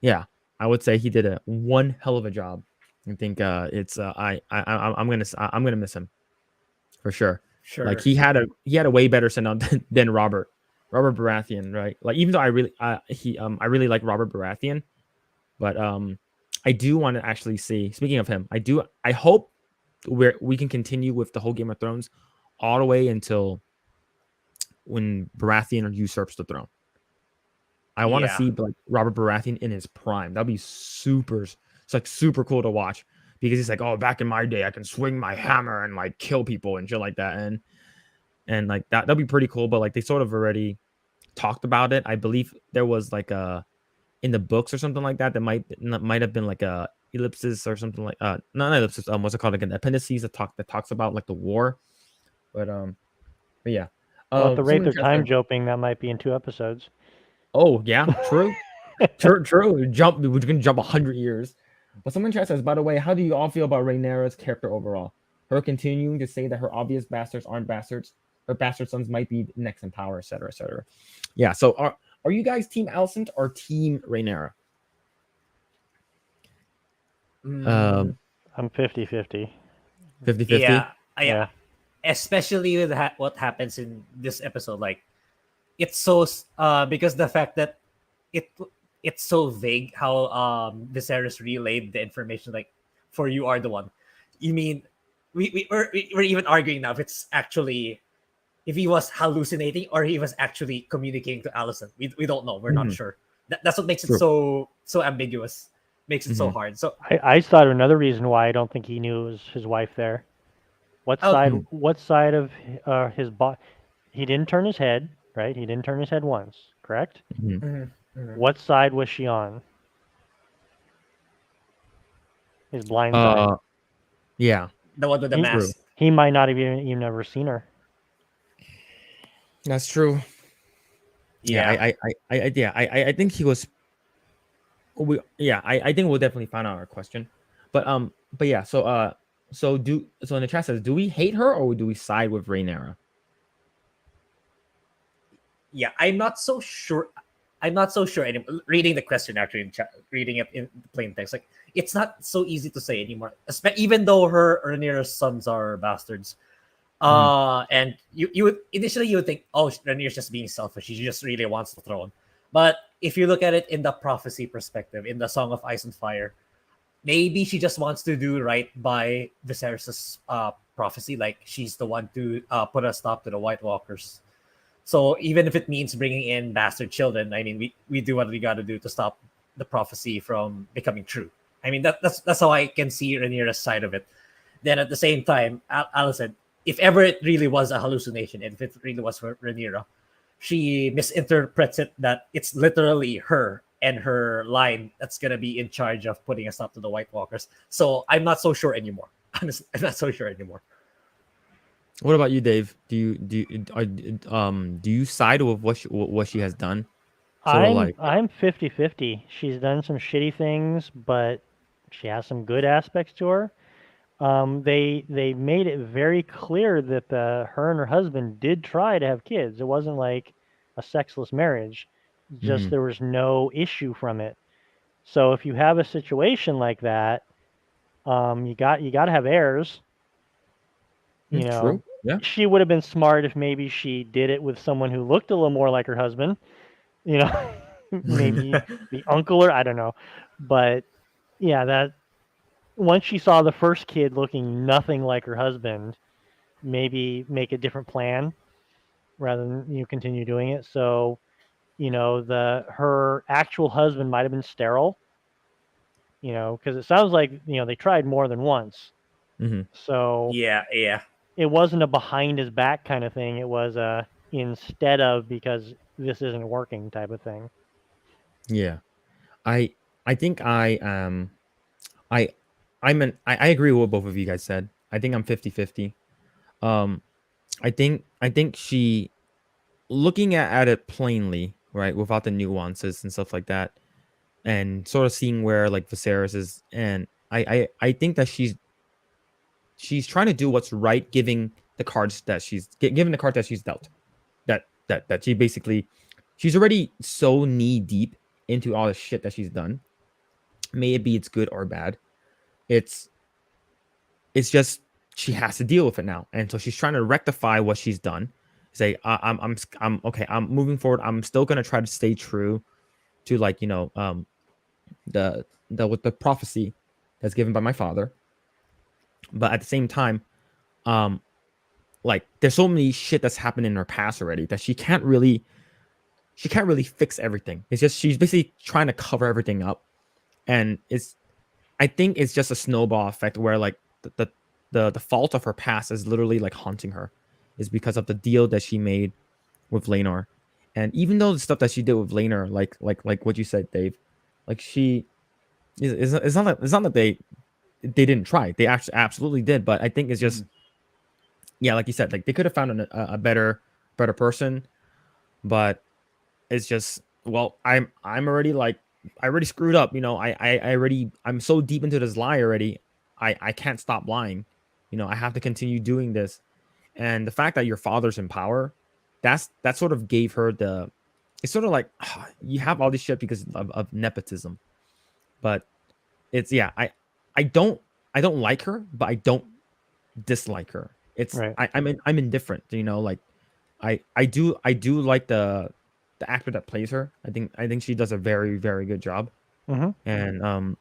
yeah, I would say he did a one hell of a job. I think it's I'm gonna miss him for sure. Like, Sure. he had a way better send on than Robert Baratheon, right? Like, even though I really like Robert Baratheon, but I do want to actually see. Speaking of him, I hope we can continue with the whole Game of Thrones all the way until when Baratheon usurps the throne. I want to Yeah. see, like, Robert Baratheon in his prime. That'd be it's like super cool to watch, because he's like, oh, back in my day, I can swing my hammer and like kill people and shit like that, and like that'd be pretty cool. But like, they sort of already talked about it. I believe there was like a in the books or something like that. That might have been like a ellipsis or something like not an ellipsis. What's it called again? Appendices that talks about like the war. But yeah. Well, at the rate Someone they're in chat said, time jumping, that might be in 2 episodes. oh yeah, true. True. We can jump 100 years. But someone in chat says, by the way, how do you all feel about Rhaenyra's character overall? Her continuing to say that her obvious bastards aren't bastards. Her bastard sons might be next in power, etc., etc. Yeah. So are you guys team Alicent or team Rhaenyra? Mm, I'm 50-50. 50-50? yeah. Yeah. Especially with what happens in this episode, like it's so because the fact that it it's so vague how Viserys relayed the information, like, for you are the one. You mean we're even arguing now if it's actually, if he was hallucinating or he was actually communicating to Allison. We don't know. We're not Mhm. sure. That's what makes it True. so ambiguous. Makes it so Mhm. hard. So I thought of another reason why I don't think he knew it was his wife there. What side? Mm. What side of his body? He didn't turn his head, right? He didn't turn his head once, correct? Mhm. mhm, mhm. What side was she on? His blind side. Yeah, The one with the He, true. mask. he might not have even ever seen her. That's true. Yeah, Yeah. I think he was. I think we'll definitely find out our question, but yeah. So in the chat says, do we hate her or do we side with Rhaenyra? Yeah, I'm not so sure. I'm not so sure anymore. Reading the question, actually, in chat, reading it in plain text, like, it's not so easy to say anymore. Even though her Rhaenyra's sons are bastards, and you would initially you would think, oh, Rhaenyra's just being selfish. She just really wants the throne. But if you look at it in the prophecy perspective, in the Song of Ice and Fire, maybe she just wants to do right by Viserys' prophecy. Like, she's the one to put a stop to the White Walkers. So even if it means bringing in bastard children, I mean, we do what we got to do to stop the prophecy from becoming true. I mean, that's how I can see Rhaenyra's side of it. Then at the same time, Alicent, if ever it really was a hallucination, and if it really was for Rhaenyra, she misinterprets it that it's literally her and her line that's gonna be in charge of putting a stop to the White Walkers. So I'm not so sure anymore. Honestly, I'm not so sure anymore. What about you, Dave? Do you side with what she has done? Sort of like, I'm 50-50. She's done some shitty things, but she has some good aspects to her. They made it very clear that her and her husband did try to have kids. It wasn't like a sexless marriage. Just mhm, there was no issue from it. So if you have a situation like that, you got to have heirs. You know, true. Yeah. she would have been smart if maybe she did it with someone who looked a little more like her husband. You know, maybe the uncle or I don't know, but yeah, that once she saw the first kid looking nothing like her husband, maybe make a different plan rather than continue doing it. So the her actual husband might have been sterile. Because it sounds like they tried more than once. Mhm. So Yeah. it wasn't a behind his back kind of thing. It was a instead of because this isn't working type of thing. Yeah. I I think I I agree with what both of you guys said. I think I'm 50-50. Um I think she, looking at it plainly, right, without the nuances and stuff like that, and sort of seeing where like Viserys is, and I think that she's trying to do what's right, giving the cards that given the card that she's dealt. That she basically, she's already so knee deep into all the shit that she's done. May it be it's good or bad. It's it's just she has to deal with it now, and so she's trying to rectify what she's done. Say, I'm okay. I'm moving forward. I'm still gonna try to stay true to, like, the with the prophecy that's given by my father, but at the same time, um like, there's so many shit that's happened in her past already that she can't really fix everything. It's just she's basically trying to cover everything up, and I think it's just a snowball effect where, like, the fault of her past is literally like haunting her, is because of the deal that she made with Laenor. And even though the stuff that she did with Laenor, like what you said, Dave, like, it's not that they didn't try. They actually absolutely did, but I think it's just, yeah, like you said, like, they could have found a better person, but it's just, well, I'm already, like, I already screwed up. I'm so deep into this lie already. I can't stop lying. I have to continue doing this. And the fact that your father's in power, that sort of gave her the. It's sort of like, you have all this shit because of nepotism, but it's, yeah. I don't like her, but I don't dislike her. Right. I'm indifferent. Like, I do like the actor that plays her. I think she does a very, very good job. Mm-hmm. And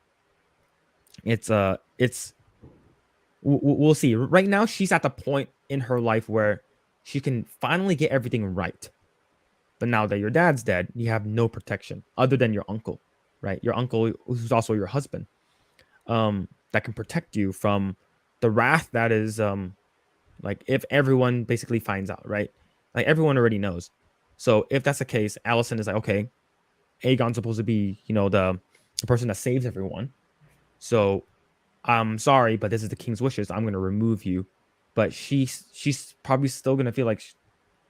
it's we'll see. Right now, she's at the point in her life where she can finally get everything right. But now that your dad's dead, you have no protection other than your uncle, right? Your uncle, who's also your husband, that can protect you from the wrath that is, like, if everyone basically finds out, right? Like, everyone already knows. So if that's the case, Allison is like, okay, Aegon's supposed to be, the person that saves everyone. So I'm sorry, but this is the king's wishes. I'm going to remove you. But she's probably still going to feel like,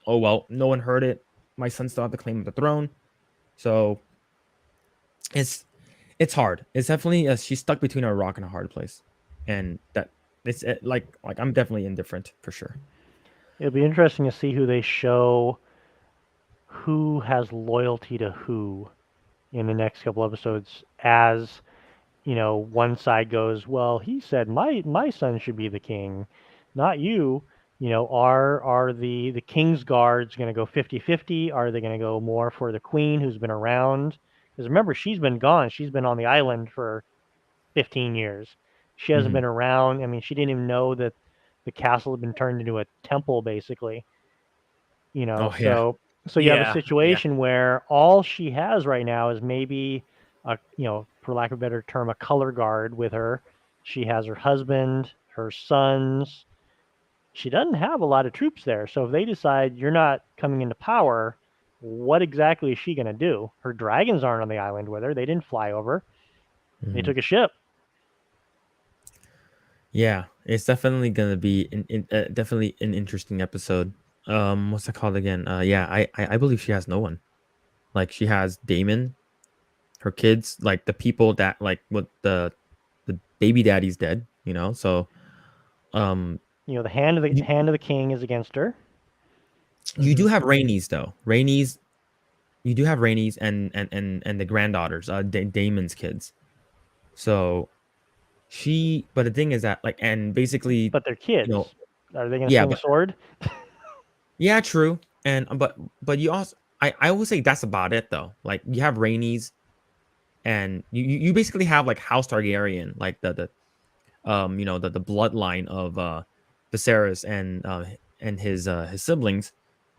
oh, well, no one heard it. My son still have the claim of the throne. So it's hard. It's definitely, she's stuck between a rock and a hard place. And that it's, like I'm definitely indifferent for sure. It'll be interesting to see who they show who has loyalty to who in the next couple episodes as one side goes, well, he said my son should be the king, not you. Are the king's guards going to go 50-50? Are they going to go more for the queen who's been around? Because remember, she's been gone. She's been on the island for 15 years. She hasn't Mhm. been around. I mean, she didn't even know that the castle had been turned into a temple, basically. Oh, yeah. So you have a Yeah. situation where all she has right now is maybe for lack of a better term, a color guard with her. She has her husband, her sons. She doesn't have a lot of troops there. So if they decide you're not coming into power, what exactly is she going to do? Her dragons aren't on the island with her. They didn't fly over. They Mhm. took a ship. Yeah, it's definitely gonna be definitely an interesting episode. What's that called again? Yeah, I believe she has no one. Like she has Damon, her kids, like the people that like what the baby daddy's dead, So You know, the hand of the king is against her. you do have Rhaenys though. Rhaenys, you do have Rhaenys and the granddaughters, Damon's kids. So but the thing is that like, and basically, But they're kids. Are they going to yeah, swing a sword? yeah, true. And but you also, I would say that's about it though. Like you have Rhaenys, and you basically have like House Targaryen, like the the bloodline of Viserys and his siblings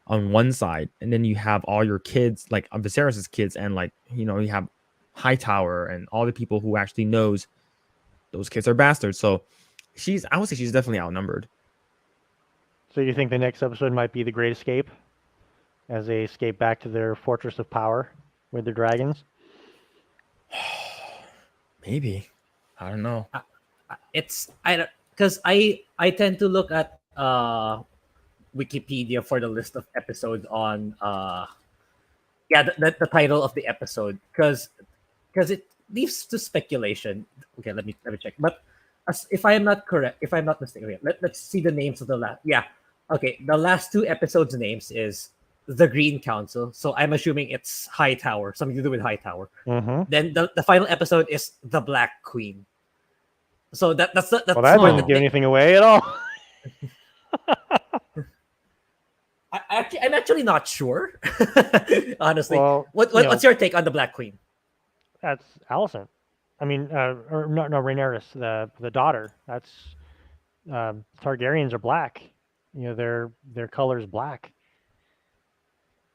on one side, and then you have all your kids, like Viserys's kids, and like you have Hightower and all the people who actually knows those kids are bastards. So I would say she's definitely outnumbered. So you think the next episode might be the Great Escape, as they escape back to their fortress of power with their dragons? Maybe. I don't know. It's because I tend to look at Wikipedia for the list of episodes on the title of the episode, because it leaves to speculation. Okay, let me check. But if I am not correct, if I'm not mistaken, let's see the names of the last. Yeah, okay. The last two episodes' names is the Green Council, so I'm assuming it's Hightower, something to do with Hightower. Mm-hmm. Then the final episode is the Black Queen. So that's well, that doesn't give anything away at all. I'm actually not sure. Honestly, Well, what's your take on the Black Queen? That's Alicent. I mean, or no, Rhaenyra, the daughter. That's Targaryens are black. You know, their color is black.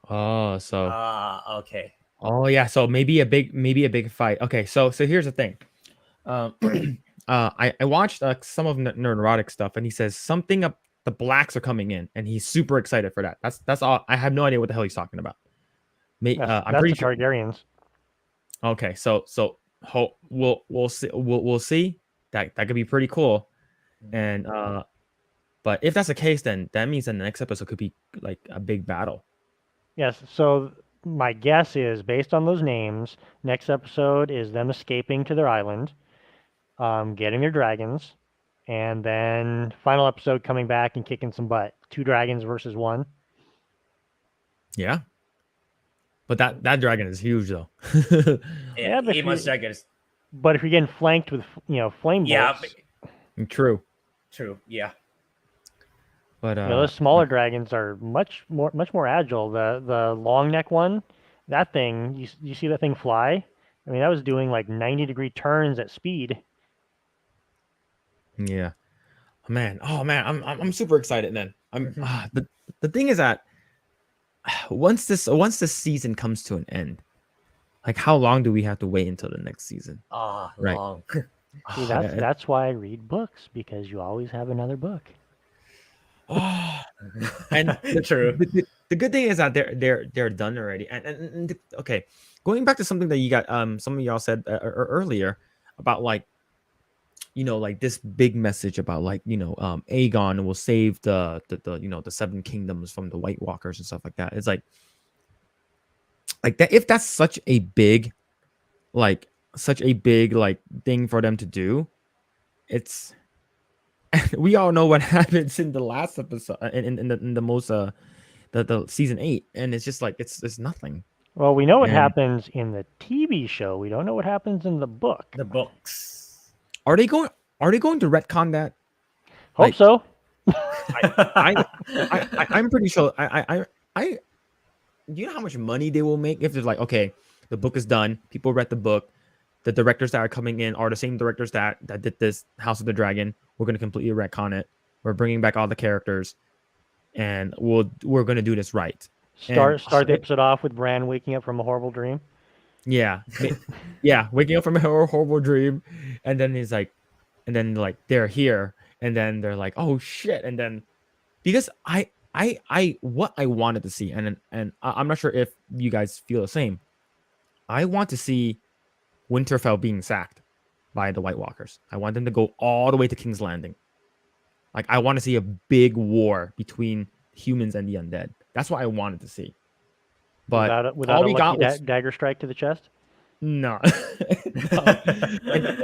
Oh, so Okay. Oh yeah, so maybe a big fight. Okay, so here's the thing. I watched some of Neurotic stuff, and he says something up. The blacks are coming in, and he's super excited for that. That's all. I have no idea what the hell he's talking about. I'm pretty sure Targaryens. Okay, so we'll see. We'll see. That could be pretty cool. And but if that's the case, then that means that the next episode could be like a big battle. Yes. So my guess is, based on those names, next episode is them escaping to their island, getting their dragons, and then final episode coming back and kicking some butt. 2 dragons versus 1. Yeah. But that dragon is huge though. Yeah, but dragons. But if you're getting flanked with flame bolts, True. Yeah. But those smaller dragons are much more agile. The long neck one, that thing, you see that thing fly? I mean, that was doing like 90-degree turns at speed. Yeah. Man, I'm super excited. Then the thing is that once this season comes to an end, like how long do we have to wait until the next season? Right. Long. See, that's why I read books, because you always have another book. And true. The good thing is that they're done already. And okay, going back to something that you got some of y'all said earlier about like like this big message about like Aegon will save the 7 kingdoms from the White Walkers and stuff like that. It's like that, if that's such a big thing for them to do, it's we all know what happens in the last episode in the most the season 8, and it's just like it's nothing. Well, we know what happens in the TV show. We don't know what happens in the book. The books. Are they going to retcon that? Hope so. I'm pretty sure. Do you know how much money they will make if they're like, okay, the book is done, people read the book, the directors that are coming in are the same directors that did this House of the Dragon. We're going to completely retcon it. We're bringing back all the characters, and we're going to do this right. Start the episode off with Bran waking up from a horrible dream. Yeah, waking up from a horrible dream, and then he's like, and then like they're here, and then they're like, oh shit, and then because what I wanted to see, and I'm not sure if you guys feel the same. I want to see Winterfell being sacked by the White Walkers. I want them to go all the way to King's Landing. Like I want to see a big war between humans and the undead. That's what I wanted to see. But without all a we lucky got was dagger strike to the chest. no. No.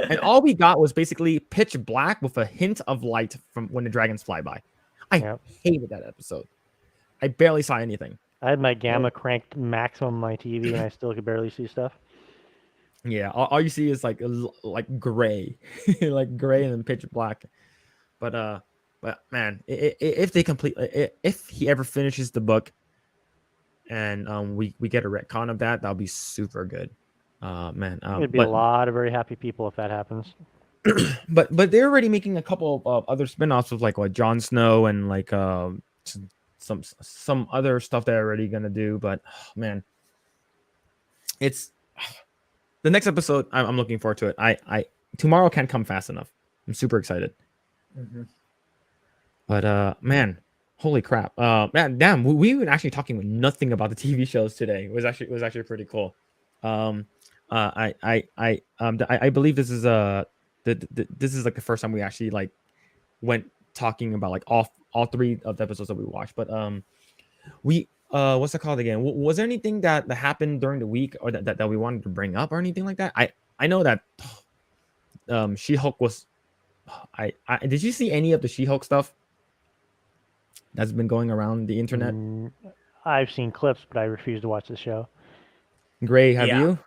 And all we got was basically pitch black with a hint of light from when the dragons fly by. I Yep. hated that episode. I barely saw anything. I had my gamma cranked maximum on my TV, and I still could barely see stuff. Yeah, all you see is like gray, like gray and then pitch black. But man, if they complete, if he ever finishes the book, and we get a retcon of that, that'll be super good. Man, There'd be a lot of very happy people if that happens. but they're already making a couple of other spin-offs of like what Jon Snow and like some other stuff they're already gonna do. But man, it's the next episode. I'm looking forward to it. I tomorrow can't come fast enough. I'm super excited. Mm-hmm. But man, holy crap! Man, damn, we were actually talking nothing about the TV shows today. It was actually pretty cool. I believe this is this is like the first time we actually like went talking about like all three of the episodes that we watched. But we what's it called again? Was there anything that happened during the week or that we wanted to bring up or anything like that? I know that She-Hulk was. I did you see any of the She-Hulk stuff that's been going around the internet? I've seen clips, but I refuse to watch the show. Grae, have Yeah. you?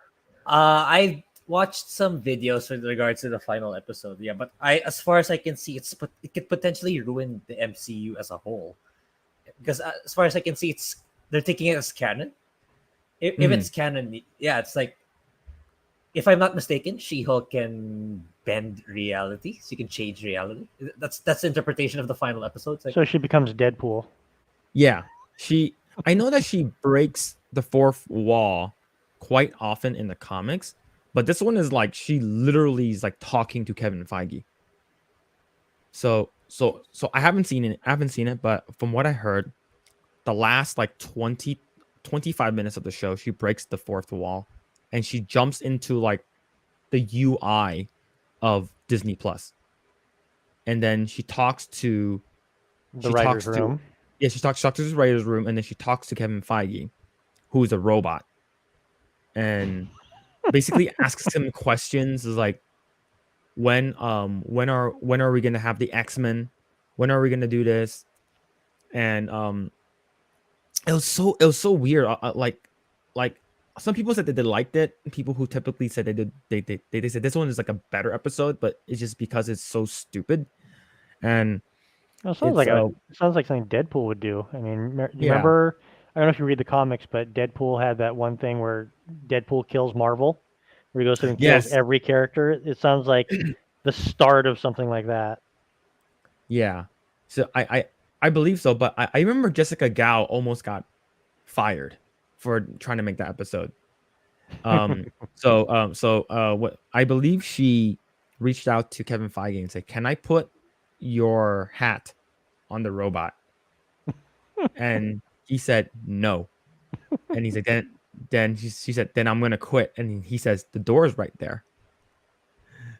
I watched some videos with regards to the final episode. Yeah, but as far as I can see, it could potentially ruin the MCU as a whole. Because as far as I can see, they're taking it as canon. If it's canon, yeah, it's like, if I'm not mistaken, She-Hulk can bend reality. She can change reality. That's the interpretation of the final episode. It's like, So she becomes Deadpool. Yeah, I know that she breaks the fourth wall quite often in the comics, but this one is like she literally is like talking to Kevin Feige. So I haven't seen it, but from what I heard, the last like 25 minutes of the show, she breaks the fourth wall and she jumps into like the UI of Disney Plus. And then she talks to The writer's room. Yeah, she talks to the writer's room, and then she talks to Kevin Feige, who's a robot, and basically asks him questions like, when are we gonna have the X-Men? When are we gonna do this? And it was so weird. Like some people said that they liked it. People who typically said they said this one is like a better episode, but it's just because it's so stupid. And Well, it sounds like something Deadpool would do. I mean, you Yeah. remember? I don't know if you read the comics, but Deadpool had that one thing where Deadpool kills Marvel, where he goes through and kills Yes. every character. It sounds like the start of something like that. Yeah. So I believe so, but I remember Jessica Gao almost got fired for trying to make that episode. What I believe she reached out to Kevin Feige and said, "Can I put your hat on the robot?" And he said no. And he's like, then she said, "Then I'm gonna quit." And he says, "The door's right there."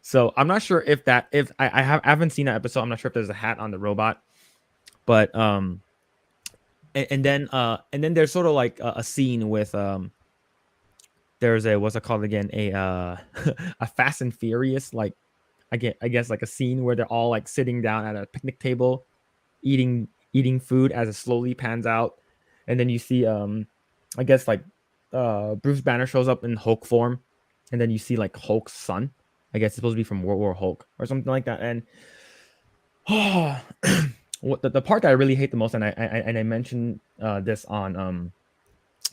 So I'm not sure if I haven't seen that episode. I'm not sure if there's a hat on the robot, but and then there's sort of like a scene with there's a what's it called again, a a Fast and Furious, like I guess like a scene where they're all like sitting down at a picnic table eating food as it slowly pans out, and then you see I guess like Bruce Banner shows up in Hulk form, and then you see like Hulk's son. I guess it's supposed to be from World War Hulk or something like that. And what the part that I really hate the most, and I mentioned this on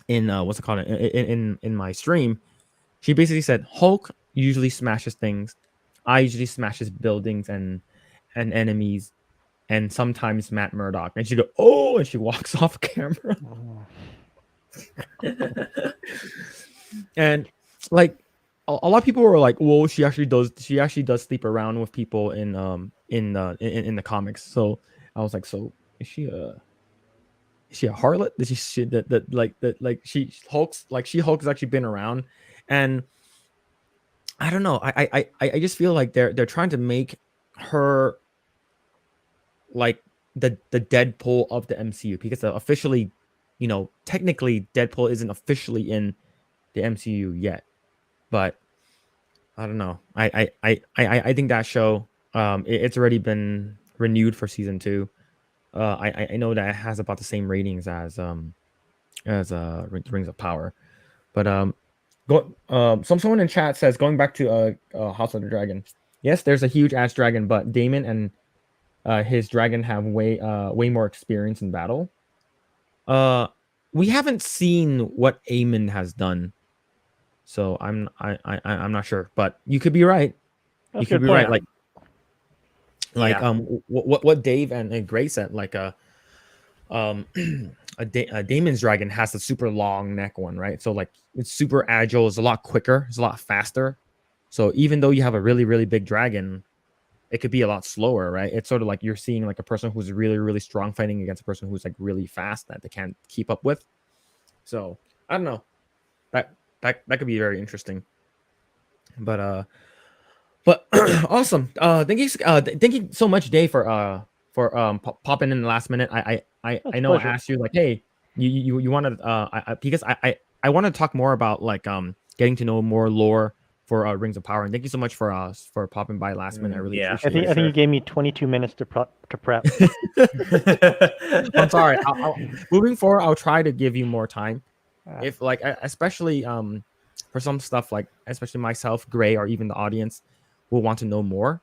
in what's it called in my stream. She basically said Hulk usually smashes things. I usually smashes buildings and enemies, and sometimes Matt Murdock. And she go, "Oh," and she walks off camera. And like a lot of people were like, "Well, she actually does sleep around with people in the comics." So I was like, "So is she a harlot? Did she that she Hulk's actually been around?" And I don't know. I just feel like they're trying to make her like the Deadpool of the MCU, because officially technically Deadpool isn't officially in the MCU yet, but I don't know. I think that show, it's already been renewed for season 2. I know that it has about the same ratings as Rings of Power, but someone in chat says, going back to House of the Dragon. Yes, there's a huge ass dragon, but Damon and his dragon have way more experience in battle. We haven't seen what Aemon has done, so I'm not sure, but you could be right. That's You a could good be point. right. Like Yeah. what Dave and Grae said, like Damon's dragon has a super long neck one, right? So like it's super agile, it's a lot quicker, it's a lot faster. So even though you have a really, really big dragon, it could be a lot slower, right? It's sort of like you're seeing like a person who's really, really strong fighting against a person who's like really fast that they can't keep up with. So I don't know. That could be very interesting. But awesome. Thank you so much, Dave, for popping in the last minute. I know I asked you like, hey, you wanted because I want to talk more about like getting to know more lore for Rings of Power, and thank you so much for popping by last minute. I really Yeah. appreciate I think you gave me 22 minutes to prep. I'm sorry. Moving forward, I'll try to give you more time. If like, especially for some stuff, like especially myself, Grae, or even the audience will want to know more.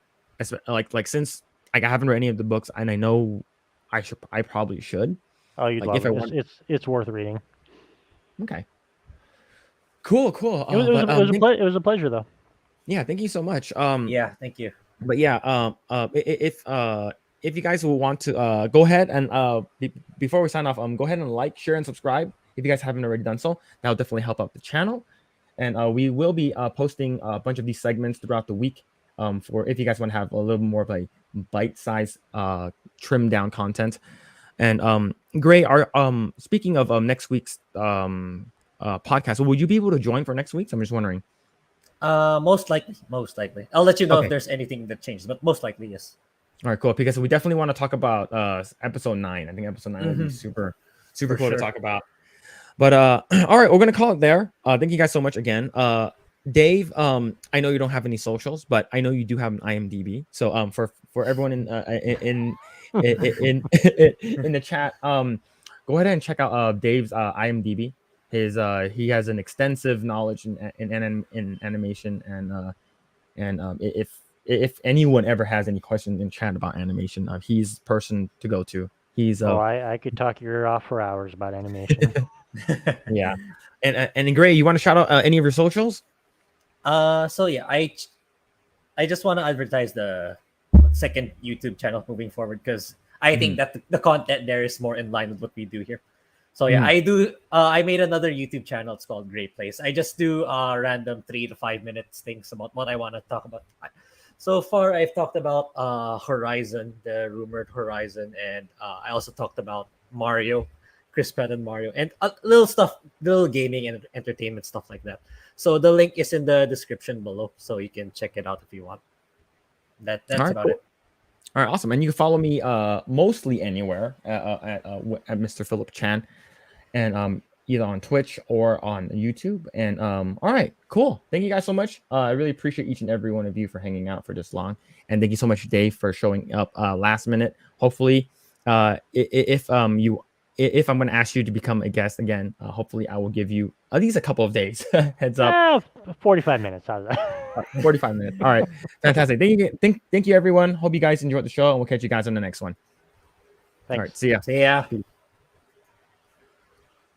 Like since I haven't read any of the books, and I know I probably should. Oh, you'd Like, love it. It's worth reading. Okay. Cool. It was a pleasure, though. Yeah, thank you so much. Yeah, thank you. But yeah, if you guys will want to go ahead and before we sign off, go ahead and like, share, and subscribe if you guys haven't already done so. That'll definitely help out the channel. And we will be posting a bunch of these segments throughout the week, for if you guys want to have a little more of a bite-sized, trimmed down content. And Grae, speaking of next week's podcast, will you be able to join for next week's? I'm just wondering. Most likely. I'll let you know Okay. if there's anything that changes, but most likely, yes. All right, cool. Because we definitely want to talk about episode 9. I think episode 9 would be super For cool to sure. talk about. But all right, we're gonna call it there. Thank you guys so much again. Dave, I know you don't have any socials, but I know you do have an IMDb. So for everyone in the chat, go ahead and check out Dave's IMDb. He has an extensive knowledge in animation, and if anyone ever has any questions in chat about animation, he's the person to go to. He's I could talk your ear off for hours about animation. yeah. And Grae, you want to shout out any of your socials? So yeah, I just want to advertise the second YouTube channel moving forward, because I think that the content there is more in line with what we do here. So yeah, I made another YouTube channel. It's called Grae Plays. I just do random 3 to 5 minutes things about what I want to talk about. So far, I've talked about Horizon, the rumored Horizon, and I also talked about Mario, Chris Pratt and Mario, and little gaming and entertainment stuff like that. So the link is in the description below, so you can check it out if you want. That's right, about cool. it. All right, awesome. And you can follow me mostly anywhere at Mr. Phillip Chan, and either on Twitch or on YouTube. And all right, cool. Thank you guys so much. I really appreciate each and every one of you for hanging out for this long, and thank you so much, Dave, for showing up last minute. Hopefully, if I'm going to ask you to become a guest again, hopefully I will give you at least a couple of days heads up. 45 minutes. How's that? 45 minutes. All right, fantastic. Thank you, everyone. Hope you guys enjoyed the show, and we'll catch you guys on the next one. Thanks. All right, see ya. See ya.